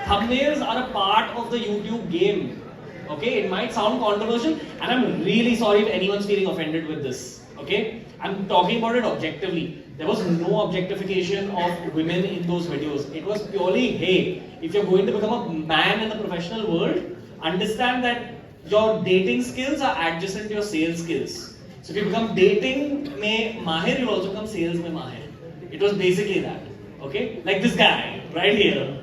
Thumbnails are a part of the YouTube game. Okay, it might sound controversial, and I'm really sorry if anyone's feeling offended with this. Okay, I'm talking about it objectively. There was no objectification of women in those videos. It was purely, hey, if you're going to become a man in the professional world, understand that your dating skills are adjacent to your sales skills. So if you become dating mein mahir, you'll also become sales mein mahir. It was basically that. Okay, like this guy right here.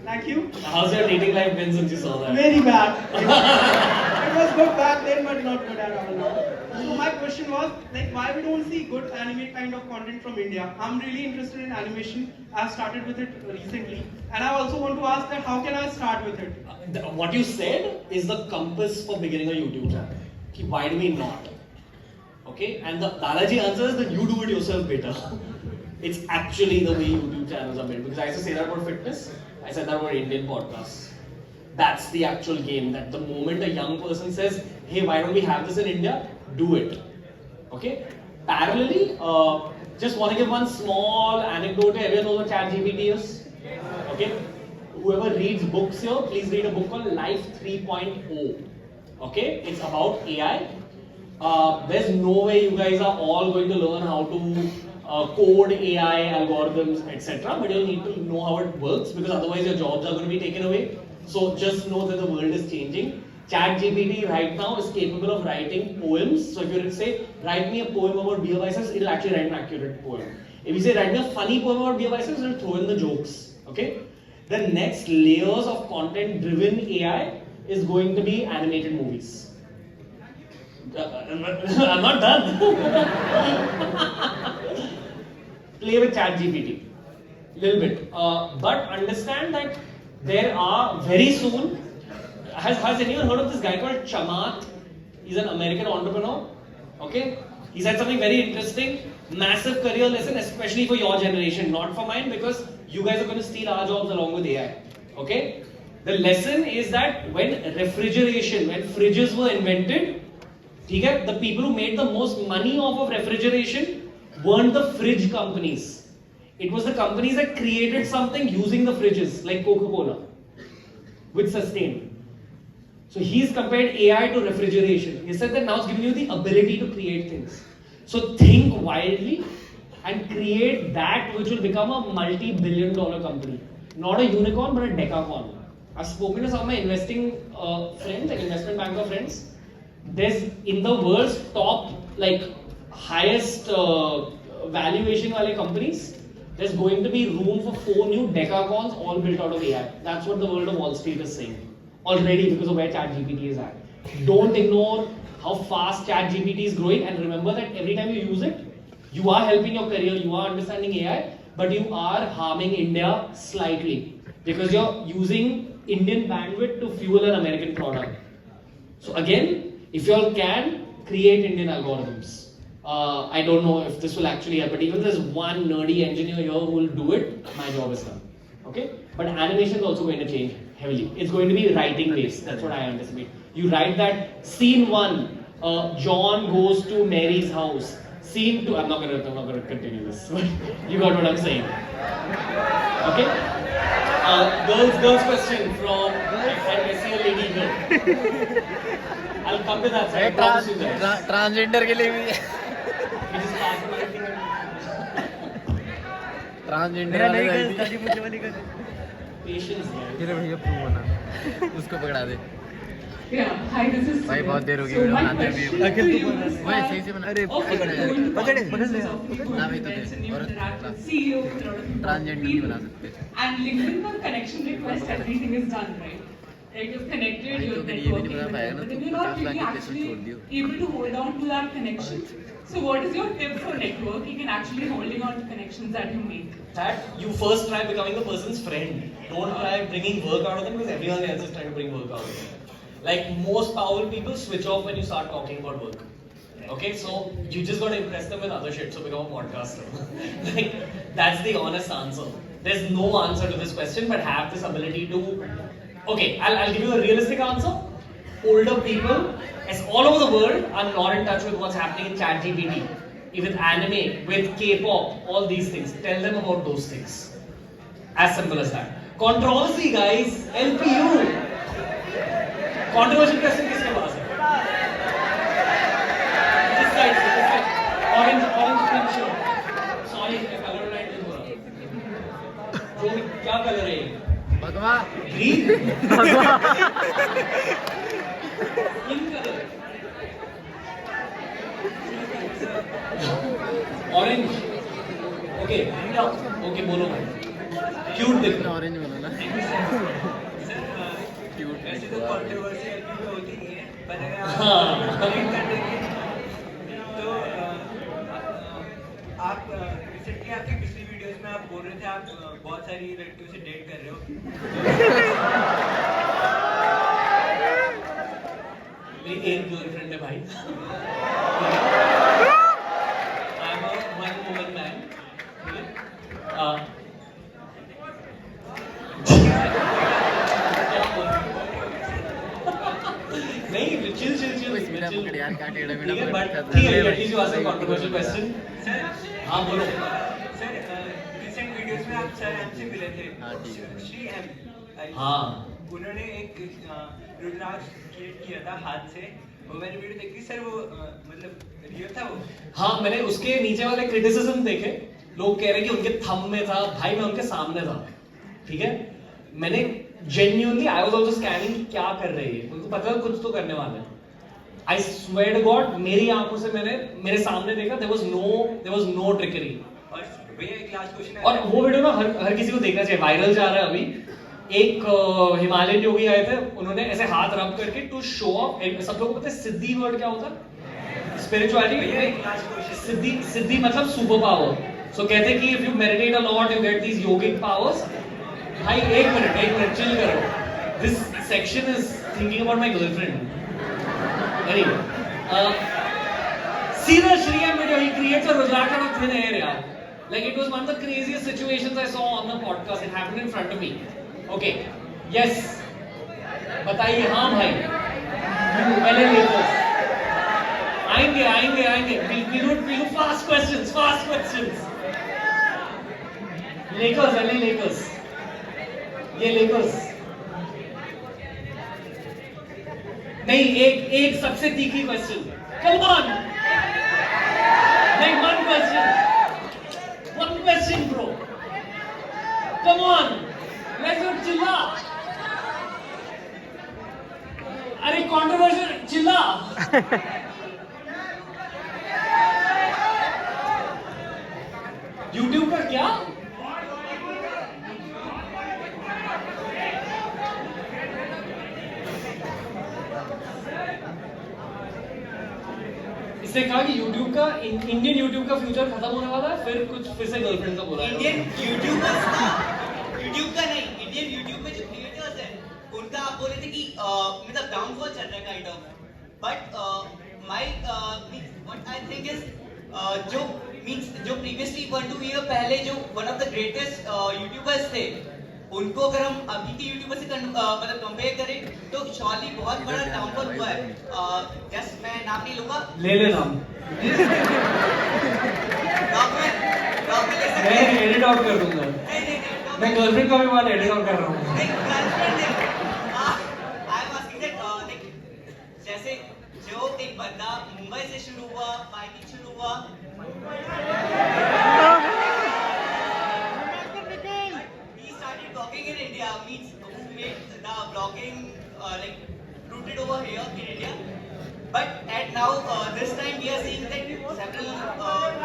Thank you. How's your dating life been since you saw that? Very bad. It was good back then, but not good at all now. So my question was, like, why we don't see good anime kind of content from India? I'm really interested in animation. I've started with it recently, and I also want to ask that how can I start with it? What you said is the compass for beginning a YouTube channel. Why do we not? Okay, and the Dalaji answer is that you do it yourself better. It's actually the way YouTube channels are built. Because I used to say that about fitness, I said that about Indian podcasts. That's the actual game. That the moment a young person says, hey, why don't we have this in India? Do it. Okay? Parallelly, just want to give one small anecdote. Everyone knows what ChatGPT is? Okay? Whoever reads books here, please read a book called Life 3.0. Okay? It's about AI. There's no way you guys are all going to learn how to code AI algorithms, etc. But you'll need to know how it works, because otherwise your jobs are going to be taken away. So just know that the world is changing. ChatGPT right now is capable of writing poems. So if you say, write me a poem about beer biceps, it'll actually write an accurate poem. If you say, write me a funny poem about beer biceps, it'll throw in the jokes. Okay? The next layers of content-driven AI is going to be animated movies. I'm not done. Play with ChatGPT. Little bit. But understand that there are very soon. Has anyone heard of this guy called Chamath? He's an American entrepreneur. Okay? He said something very interesting. Massive career lesson, especially for your generation, not for mine, because you guys are going to steal our jobs along with AI. Okay? The lesson is that when refrigeration, when fridges were invented, the people who made the most money off of refrigeration weren't the fridge companies. It was the companies that created something using the fridges, like Coca-Cola, which sustained. So he's compared AI to refrigeration. He said that now it's giving you the ability to create things. So think wildly and create that which will become a multi-billion-dollar company. Not a unicorn, but a decacorn. I've spoken to some of my investing friends, like investment banker friends. There's in the world's top, like highest valuation wale companies, there's going to be room for 4 new decacorns all built out of AI. That's what the world of Wall Street is saying already, because of where ChatGPT is at. Don't ignore how fast ChatGPT is growing, and remember that every time you use it, you are helping your career, you are understanding AI, but you are harming India slightly, because you're using Indian bandwidth to fuel an American product. So again, if you all can, create Indian algorithms. I don't know if this will actually help, but even if there's one nerdy engineer here who will do it, my job is done. Okay? But animation is also going to change heavily. It's going to be writing based. That's what I anticipate. You write that scene 1, John goes to Mary's house. Scene 2, I'm not going to continue this, but you got what I'm saying. Okay? Girls question from I see a lady here. I'll come to that side. Transgender के लिए भी transgender Patience. भैया prove होना उसको पकड़ा दे Yeah, hi, this is भाई बहुत देर हो गई so वीडियो my बनाते question हुए to you is भाई that सही से बना अरे pकड़ ले ना भाई तो दे और CEO with a lot of transgender नहीं बना सकते and LinkedIn for connection request, everything is done, right? Like you've connected, you're networking, whatever, but then you're not really actually able to hold on to that connection. So what is your tip for networking and actually holding on to connections that you make? That you first try becoming the person's friend. Don't try bringing work out of them, because everyone else is trying to bring work out of them. Like most powerful people switch off when you start talking about work. Okay, so you just got to impress them with other shit, so become a podcaster. Like, that's the honest answer. There's no answer to this question, but have this ability to... Okay, I'll give you a realistic answer. Older people, as all over the world, are not in touch with what's happening in ChatGPT, with anime, with K-pop, all these things. Tell them about those things. As simple as that. Controversy, guys. LPU. Controversial question किसके पास है? This side. Orange pink shirt. Sorry, color line नहीं हो रहा. जो क्या color है ये? भगवा. Green. भगवा. Pink color. Orange. Okay. Okay, बोलो भाई. क्यूट दिख रहा ऑरेंज वाला ना वैसे तो कंट्रोवर्सी अभी भी होती नहीं है, पर अगर आप हाँ। connect कर देंगे तो आप रिसेंटली आपकी पिछली वीडियोस में आप बोल रहे थे आप बहुत सारी लड़कियों से डेट कर रहे हो। मेरी एक गर्लफ्रेंड है भाई। I am a one woman man. नहीं चिल चिल चिल मेरा पकड़ यार का टेढ़ा मेढ़ा ठीक है, पकड़ but कर ठीक है, at least you ask a controversial question. Sir हाँ बोलो। सर रिसेंट वीडियोस में आप सर एम से मिले थे। हाँ, ठीक है। श्री एम। हाँ। उन्होंने एक रुद्राक्ष क्रिएट किया था हाथ से, वो मैंने वीडियो देखी सर, वो मतलब रियल था वो? हाँ मैंने उसके नीचे वाले क्रिटिसिज्म देखे, लोग कह रहे हैं कि उनके थंब में था, भाई मैं उनके सामने था, ठीक है। मैंने genuinely I was also scanning क्या कर रहे हैं, उनको पता था कुछ तो करने वाले हैं। आई स्वेयर टू गॉड मेरी आंखों से मैंने मेरे सामने देखा, देयर वाज नो ट्रिकरी। और भैया एक लास्ट क्वेश्चन है। और वो वीडियो ना हर किसी को देखना चाहिए, वायरल जा रहा है अभी। एक हिमालयन योगी आए थे, उन्होंने ऐसे हाथ रब करके टू शो ऑफ, सब लोगों को पता है सिद्धि वर्ड क्या होता है स्पिरिचुअलिटी में? सिद्धि मतलब सुपर पावर। सो कहते हैं कि if you meditate a lot you get these yogic powers. भाई एक मिनट चिल करो, this section is thinking about my girlfriend. Anyway see the Shriyam video, he creates a Rudraksh out of thin air, yaar. Like it was one of the craziest situations I saw on the podcast. It happened in front of me. Okay, yes. बताइए, हाँ भाई. पहले Lakers. आएंगे. We'll do fast questions. Lakers, LA Lakers. ये Lakers. नहीं, एक सबसे तीखी question. Come on. Like one question, bro. Come on, let's not chilla. अरे controversial chilla. YouTube का क्या? इसने कहा कि YouTube का इंडियन YouTube का फ्यूचर खत्म होने वाला है, फिर से गर्लफ्रेंड का बोला है। इंडियन यूट्यूब का नहीं, इंडियन यूट्यूब में जो क्रिएटर्स हैं उनका आप बोले थे कि मतलब डाउनफॉल चल रहा है kind of, but my what I think is जो प्रीवियसली 1-2 ईयर पहले जो one of the greatest YouTubers थे, उनको अगर हम अभी के यूट्यूबर से मतलब कंपेयर करें तो शॉर्टली बहुत बड़ा डाउनफॉल हुआ है। जस्ट मैं नाम नहीं लूंगा, ले नाम। मैं एडिट आउट कर दूंगा। मैं गर्लफ्रेंड का भी बात एडिट आउट कर रहा हूँ। जैसे जो एक बंदा मुंबई से शुरू हुआ, फाइटिंग शुरू हुआ, blogging in India means who made the blogging like rooted over here in India. But at now this time we are seeing that several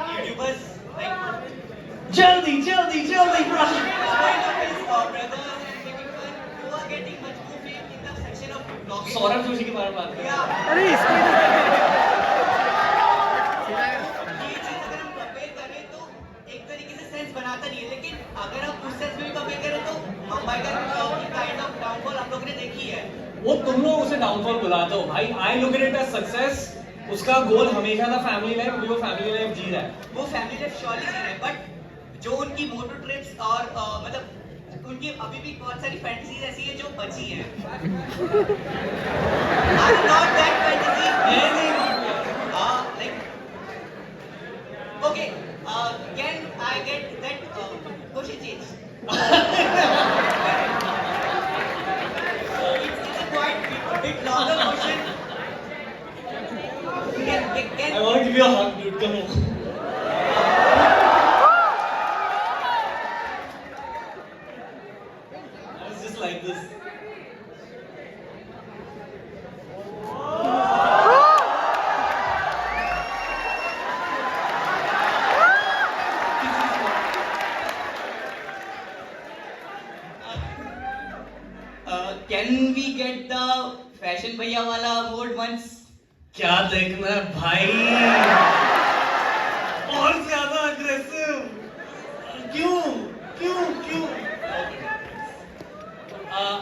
YouTubers like जल्दी bro. brothers and making fun who are getting much more fame in the section of blogging. Saurabh Joshi के बारे में बात कर। अरे इसको ये चीज अगर हम कंपेयर करें तो एक तरीके से सेंस बनाता नहीं है, लेकिन अगर हम उस सेंस में भी कंपेयर करें तो मुंबईकर की काइंड ऑफ डाउनफॉल आप लोगों ने देखी है। वो तुम लोग उसे डाउनफॉल बुलाते हो भाई। I look at it as success. उसका गोल हमेशा था फैमिली लाइफ, वो फैमिली लाइफ जी रहा है। वो फैमिली लाइफ श्योरली जी रहा है, बट जो उनकी मोटो ट्रिप्स और मतलब उनकी अभी भी बहुत सारी फैंटेसीज ऐसी है जो बची है। I'm not that fantasy. Like okay, can I get that question change? It's a quite bit longer question. Can I want to give you a hug, dude. Come on. I was just like this. Can we get the fashion भैया वाला award once? क्या देखना है भाई? और ज्यादा aggressive. क्यों?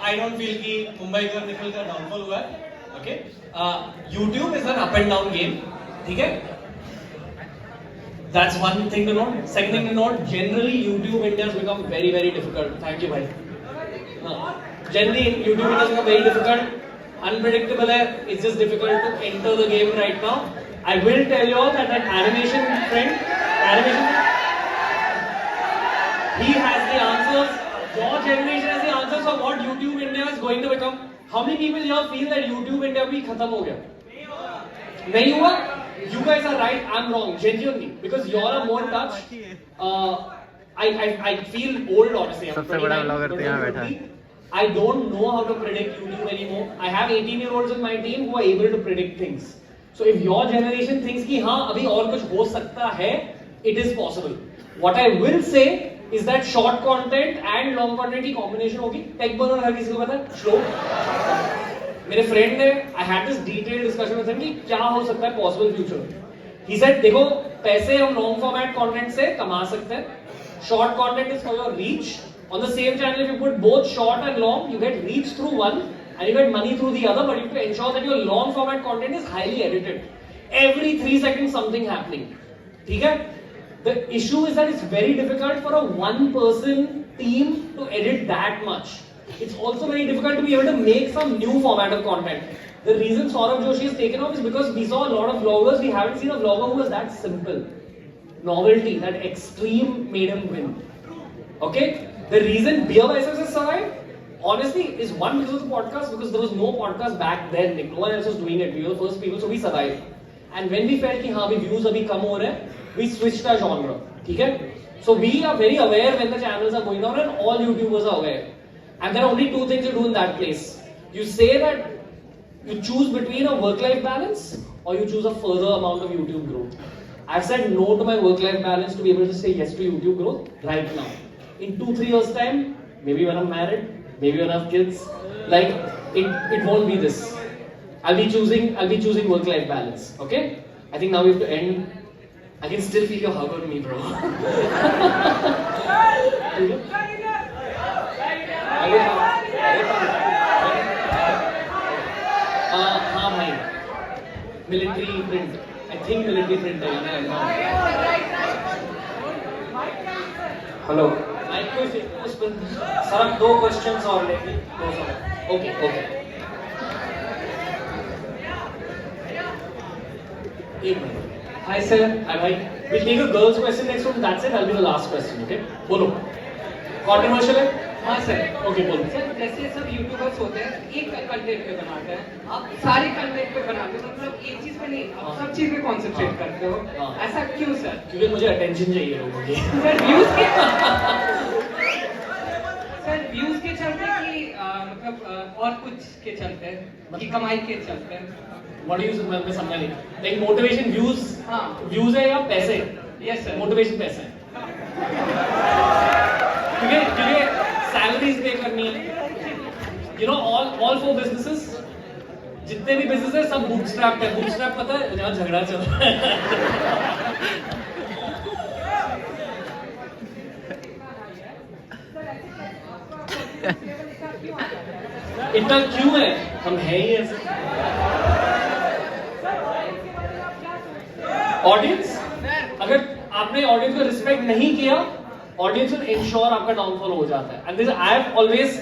I don't feel कि मुंबईकर निखिल का downfall हुआ है. Okay? YouTube is an up and down game. ठीक है? That's one thing to note. Second thing to note, generally YouTube India has become very, very difficult. Thank you, bhai. Generally YouTube India has become very difficult. Unpredictable hai. It's just difficult to enter the game right now. I will tell you all that animation friend, he has the answers. Your generation has the answers of what YouTube India is going to become. How many people here feel that YouTube India bhi khatam ho gaya? Nahi hua? You guys are right, I'm wrong, genuinely, because you're a more touch. I feel old, honestly. सबसे बड़ा vlogger तो यहाँ बैठा है. I don't know how to predict YouTube anymore. I have 18-year-olds in my team who are able to predict things. So if your generation thinks कि हाँ अभी और कुछ हो सकता है, it is possible. What I will say is that short content and long content की combination होगी. Tech burner हर किसी को पता है? Slow. मेरे फ्रेंड ने I had this detailed discussion with him कि क्या हो सकता है possible future. He said देखो पैसे हम long format content से कमा सकते हैं. Short content is for your reach. On the same channel, if you put both short and long, you get reach through one and you get money through the other. But you have to ensure that your long format content is highly edited. Every 3 seconds something happening. ठीक है? The issue is that it's very difficult for a one-person team to edit that much. It's also very difficult to be able to make some new format of content. The reason Saurav Joshi is taken off is because we saw a lot of vloggers. We haven't seen a vlogger who was that simple. Novelty, that extreme made him win. Okay? The reason Beer Biceps has survived, honestly, is one because of the podcast, because there was no podcast back then. Like, no one else was doing it. We were the first people, so we survived. And when we felt कि हाँ भी views अभी कम हो रहे हैं, we switched our genre. ठीक है? So we are very aware when the channels are going down, and all YouTubers are aware. And there are only 2 things you do in that place. You say that you choose between a work-life balance or you choose a further amount of YouTube growth. I've said no to my work-life balance to be able to say yes to YouTube growth right now. In 2-3 years time, maybe when I'm married, maybe when I have kids, like it won't be this. I'll be choosing work-life balance. Okay? I think now we have to end. I can still feel your hug on me, bro. हाँ भाई, military print. I think military print है ना. Hello. Sir हम 2 questions और लेंगे. 2 सवाल. Okay. एक minute. Hi sir. Hi bhai. We'll take a girl's question next one. That's it. I'll be the last question. Okay. बोलो. Controversial है? हाँ सर. Okay बोलो. सर जैसे सब यूट्यूबर्स होते हैं एक कंटेंट पे बनाते हैं, आप सारे कंटेंट पे बनाते हो, मतलब एक चीज पे नहीं, आप सब चीज पे कंसंट्रेट करते हो. ऐसा क्यों सर? क्योंकि मुझे अटेंशन चाहिए लोगों की. सर व्यूज के चलते कि मतलब और कुछ के चलते कि कमाई के चलते हैं? What do you say? मैं समझा नहीं. Like motivation views. हाँ. Views है या पैसे? Yes sir. Motivation पैसे. क्योंकि salaries pay करनी है. You know all 4 businesses, जितने भी business है सब bootstrap है. Bootstrap पता है जहाँ झगड़ा चल रहा है. इतना क्यों है? हम हैं ही ऐसे. ऑडियंस, अगर आपने ऑडियंस को रिस्पेक्ट नहीं किया, ऑडियंस विल इंश्योर आपका डाउनफॉल हो जाता है. And this I have always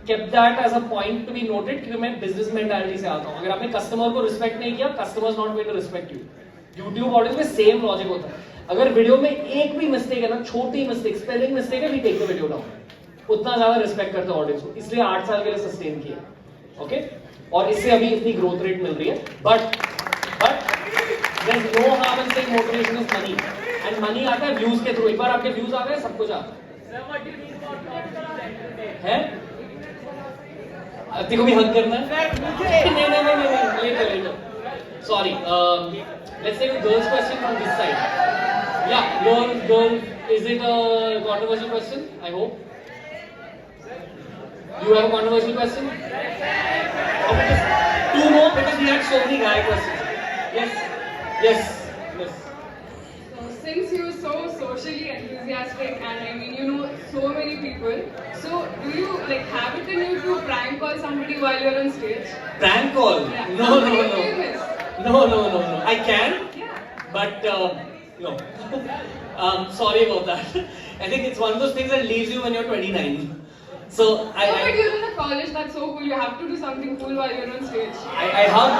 kept that as a point to be noted, क्योंकि मैं बिजनेस मेंटालिटी से आता हूं. अगर आपने कस्टमर को रिस्पेक्ट नहीं किया, customer is not going to respect you. YouTube audience में सेम लॉजिक होता है. अगर वीडियो में एक भी मिस्टेक है ना, छोटी मिस्टेक, स्पेलिंग मिस्टेक है, we take the video down. उतना ज्यादा रिस्पेक्ट करते हैं ऑडियंस को, इसलिए 8 साल के लिए सस्टेन किया. ओके? और इससे अभी इतनी ग्रोथ रेट मिल रही है. But there is no harm in saying motivation is money, and money आता है व्यूज के थ्रू. एक बार आपके व्यूज आ गए, सब कुछ आता है. अति को भी हक करना है. नहीं letter. Sorry. Let's take a girl's question from this side. Yeah, girl. Is it a controversial question? I hope. You have a controversial question? Okay, just 2 more because we had so many guy questions. Yes. Since you're so socially enthusiastic and I mean you know so many people, so do you like have it in you to prank call somebody while you're on stage? Prank call? Yeah. No. Somebody famous. No. I can, Yeah. but no. Sorry about that. I think it's one of those things that leaves you when you're 29. So No, but you're in the college, that's so cool. You have to do something cool while you're on stage. I hug.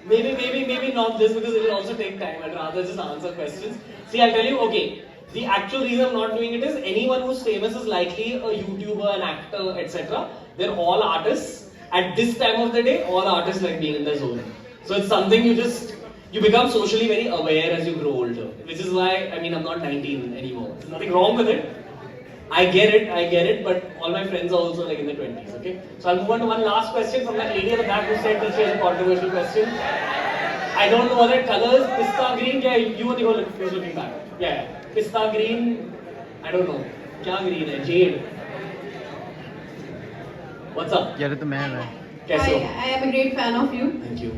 Maybe not this because it will also take time. I'd rather just answer questions. See, I'll tell you, okay, the actual reason I'm not doing it is anyone who's famous is likely a YouTuber, an actor, etc. They're all artists. At this time of the day, all artists like being in the zone. So it's something you become socially very aware as you grow older. Which is why, I mean, I'm not 19 anymore. There's nothing wrong with it. I get it, but all my friends are also like in the 20s, okay? So I'll move on to one last question from that lady at the back who said that she has a controversial question. I don't know what that colors, pista green, yeah, you were the one who's looking back. Yeah, pista green, I don't know. Kya green hai? Jade. What's up? यार तो मैं कैसे हो? I am a great fan of you. Thank you.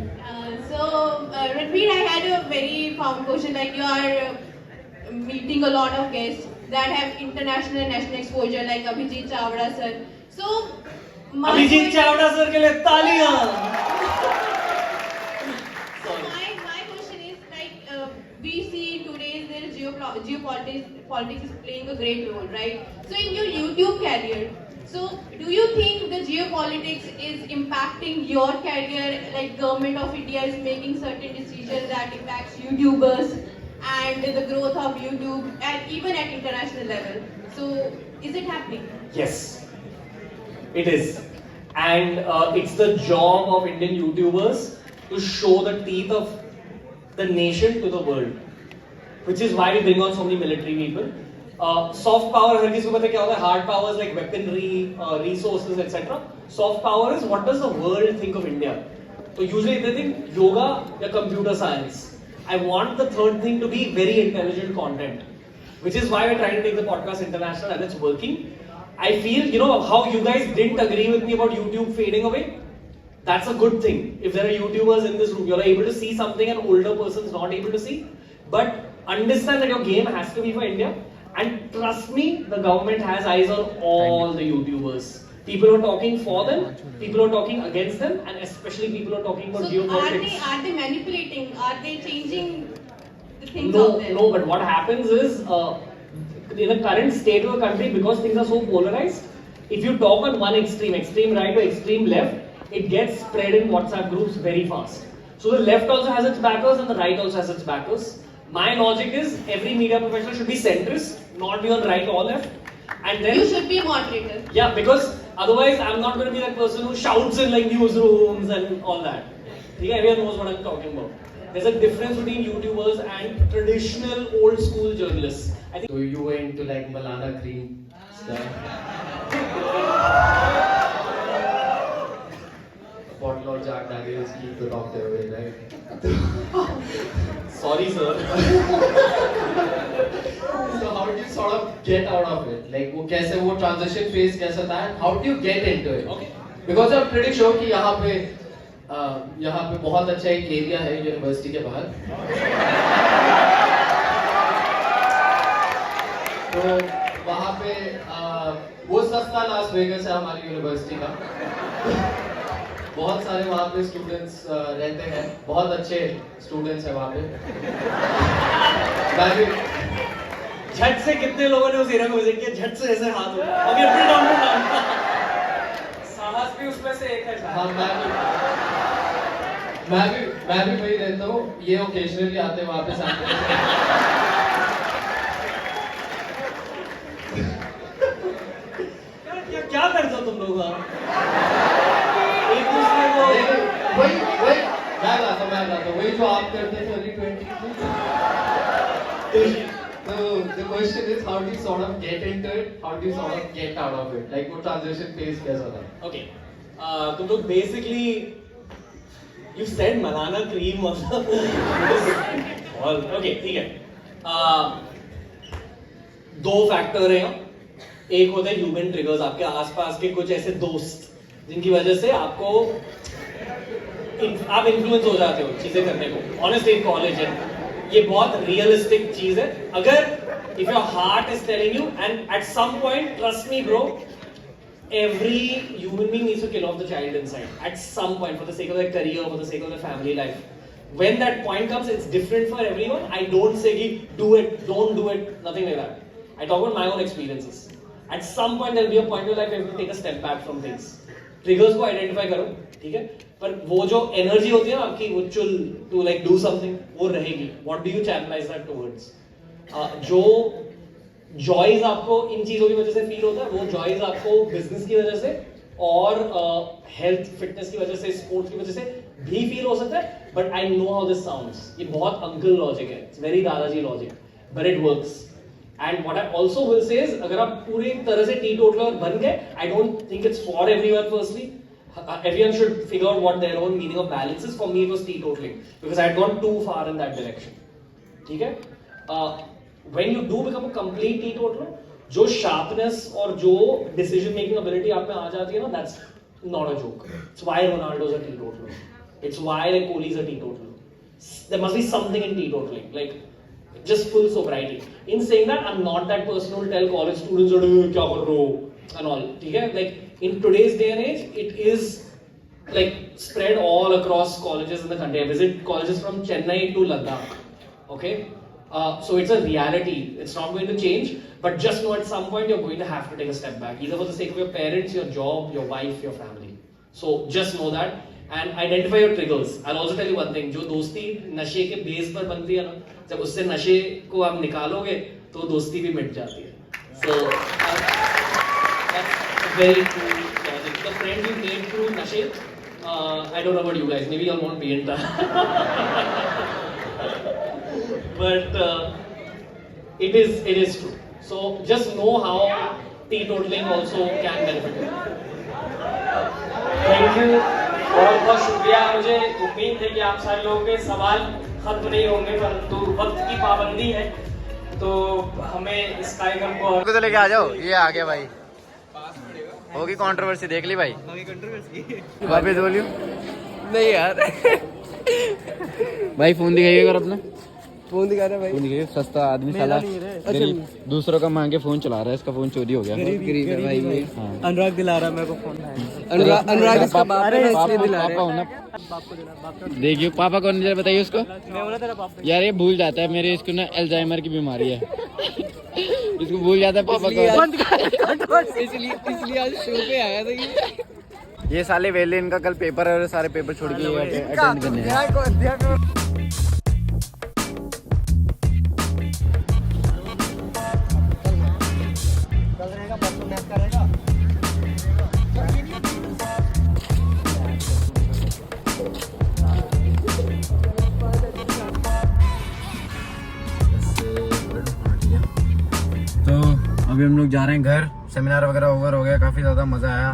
Ranveer, I had a very found question. Like you are meeting a lot of guests that have international and national exposure, like Abhijit Chavda sir. So, Abhijit Chavda sir के लिए तालियां. My question is like we see today's geopolitics is playing a great role, right? So in your YouTube career, so do you think the geopolitics is impacting your career? Like government of India is making certain decisions that impacts YouTubers and the growth of YouTube, and even at international level. So is it happening? Yes, it is. And it's the job of Indian YouTubers to show the teeth of the nation to the world. Which is why we bring on so many military people. Soft power, हर किसी को पता है क्या होता है? Hard power is like weaponry, resources, etc. Soft power is what does the world think of India? So usually they think yoga or computer science. I want the third thing to be very intelligent content. Which is why we're trying to take the podcast international and it's working. I feel, you know, how you guys didn't agree with me about YouTube fading away? That's a good thing. If there are YouTubers in this room, you're able to see something an older person's not able to see. But understand that your game has to be for India. And trust me, the government has eyes on all the YouTubers. People who are talking for them, people who are talking against them, and especially people who are talking about geopolitics. Are they manipulating? Are they changing the things out there? No, but what happens is, in the current state of the country, because things are so polarized, if you talk on one extreme right or extreme left, it gets spread in WhatsApp groups very fast. So the left also has its backers and the right also has its backers. My logic is every media professional should be centrist, not be on right or left. And then you should be a moderator. Yeah, because otherwise I'm not going to be that person who shouts in like newsrooms and all that. Everyone knows what I'm talking about. There's a difference between YouTubers and traditional old school journalists. I think so you were into like Malana cream stuff. Bottle or Jack Daniels keep the doctor away, right? Sorry, sir. So how do you sort of get out of it? Like वो कैसे वो transition phase कैसा था? And how do you get into it? Okay. Because I'm pretty sure कि यहाँ पे बहुत अच्छा एक एरिया है यूनिवर्सिटी के बाहर. तो वहाँ पे वो सस्ता लास वेगस है हमारी यूनिवर्सिटी का. बहुत सारे वहाँ पे स्टूडेंट्स रहते हैं, बहुत अच्छे स्टूडेंट्स हैं वहाँ पे. झट से कितने लोगों ने उस एरिया को विजिट किया? झट से ऐसे हाथ उठा. अभी अपने डाउन साहस भी उसमें से एक है. हाँ, मैं भी वही रहता हूँ. ये ओकेजनली आते हैं वहाँ पे साथ में. क्या करते हो तुम लोग वहाँ? एक दूसरे को वही मैं गाता हूँ वही जो आप करते थे early 20s. So the question is, how do you sort of get into it? How do you sort of get out of it? Like वो transition phase कैसा था? Okay. तुम लोग basically you said Malana cream also. Okay, ठीक है. दो factor हैं यहाँ। एक होते हैं ह्यूमन ट्रिगर्स, आपके आसपास के कुछ ऐसे दोस्त जिनकी वजह से आपको आप इन्फ्लुएंस हो जाते हो चीजें करने को। ऑनेस्टली कॉलेज है, ये बहुत रियलिस्टिक चीज है। अगर if your heart is telling you and at some point, trust me bro, every human being needs to kill off the child inside at some point for the sake of their career, for the sake of their family life. When that point comes, it's different for everyone. I don't say do it, don't do it, nothing like that. I talk about my own experiences. At some point there'll be a point in your life where you have to take a step back from things. Triggers को identify करो, ठीक है? पर वो जो energy होती है ना आपकी, वो चुल to like do something, वो रहेगी. What do you channelize that towards? जो जॉयज आपको इन चीजों की वजह से फील होता है, वो जॉयज आपको बिजनेस की वजह से और हेल्थ फिटनेस की वजह से, स्पोर्ट्स की वजह से भी फील हो सकता है। But I know how this sounds, ये बहुत अंकल लॉजिक है, इट्स वेरी दादाजी logic, but it works. And what I also will say is, अगर आप पूरी तरह से टीटोटलर बन गए, I don't think it's for everyone. Firstly everyone should figure out what their own meaning of balance is. For me it was teetotaling because I had gone too far in that direction. ठीक है? When you do become a complete teetotaler, जो sharpness और जो decision making ability आप में आ जाती है ना, that's not a joke. It's why Ronaldo's a teetotaler. It's why like Kohli's a teetotaler. There must be something in teetotaling, like just full sobriety. In saying that, I'm not that person who will tell college students क्या कर रहे हो and all. ठीक है? Like in today's day and age, it is like spread all across colleges in the country. I visit colleges from Chennai to Ladakh. Okay? So it's a reality. It's not going to change, but just know at some point you're going to have to take a step back, either for the sake of your parents, your job, your wife, your family. So just know that and identify your triggers. I'll also tell you one thing, जो दोस्ती नशे के base पर बनती है ना, जब उससे नशे को आप निकालोगे तो दोस्ती भी मिट जाती है. So that's very true logic. The friend you made through नशे, I don't know about you guys, maybe you'll won't be in touch. But it is true. So just know how teetotaling also can benefit you. Thank you, बहुत बहुत शुक्रिया। मुझे उम्मीद है कि आप सारे लोगों के सवाल खत्म नहीं होंगे, परंतु वक्त की पाबंदी है तो हमें इस कार्यक्रम को तो लेके आ जाओ। ये आ गया भाई, होगी कंट्रोवर्सी, देख ली भाई। वापस बोलियो नहीं यार। भाई फोन दिखाइए अगर अपना फोन दिखा रहा है भाई, फोन दिखाइए। सस्ता आदमी साला गरीब, दूसरों का मांग के फोन चला रहा है, इसका फोन चोरी हो गया। गरीब है भाई ये। अनुराग दिला रहा है मेरे को फोन। अनुराग इसका बाप है, पापा हो ना। देखियो पापा कौन है बताइए उसको। मैं बोला तेरा पापा यार ये भूल जाता है मेरे, इसको ना अल्जाइमर की बीमारी है। इसको भूल जाता है पापा को, इसलिए आज शो पे आया था। ये साले वेले, इनका कल पेपर है और सारे पेपर छोड़ के अटेंड करने हैं। तो अभी हम लोग जा रहे हैं घर। सेमिनार वगैरह ओवर हो गया, काफ़ी ज़्यादा मज़ा आया,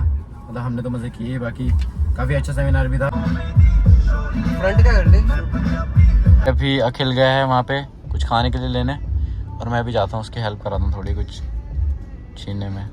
मतलब हमने तो मज़े किए, बाकी काफ़ी अच्छा सेमिनार भी था। फ्रंट का कर ले। अभी अखिल गया है वहाँ पे कुछ खाने के लिए लेने, और मैं भी जाता हूँ उसकी हेल्प कराता हूँ थोड़ी कुछ छीनने में।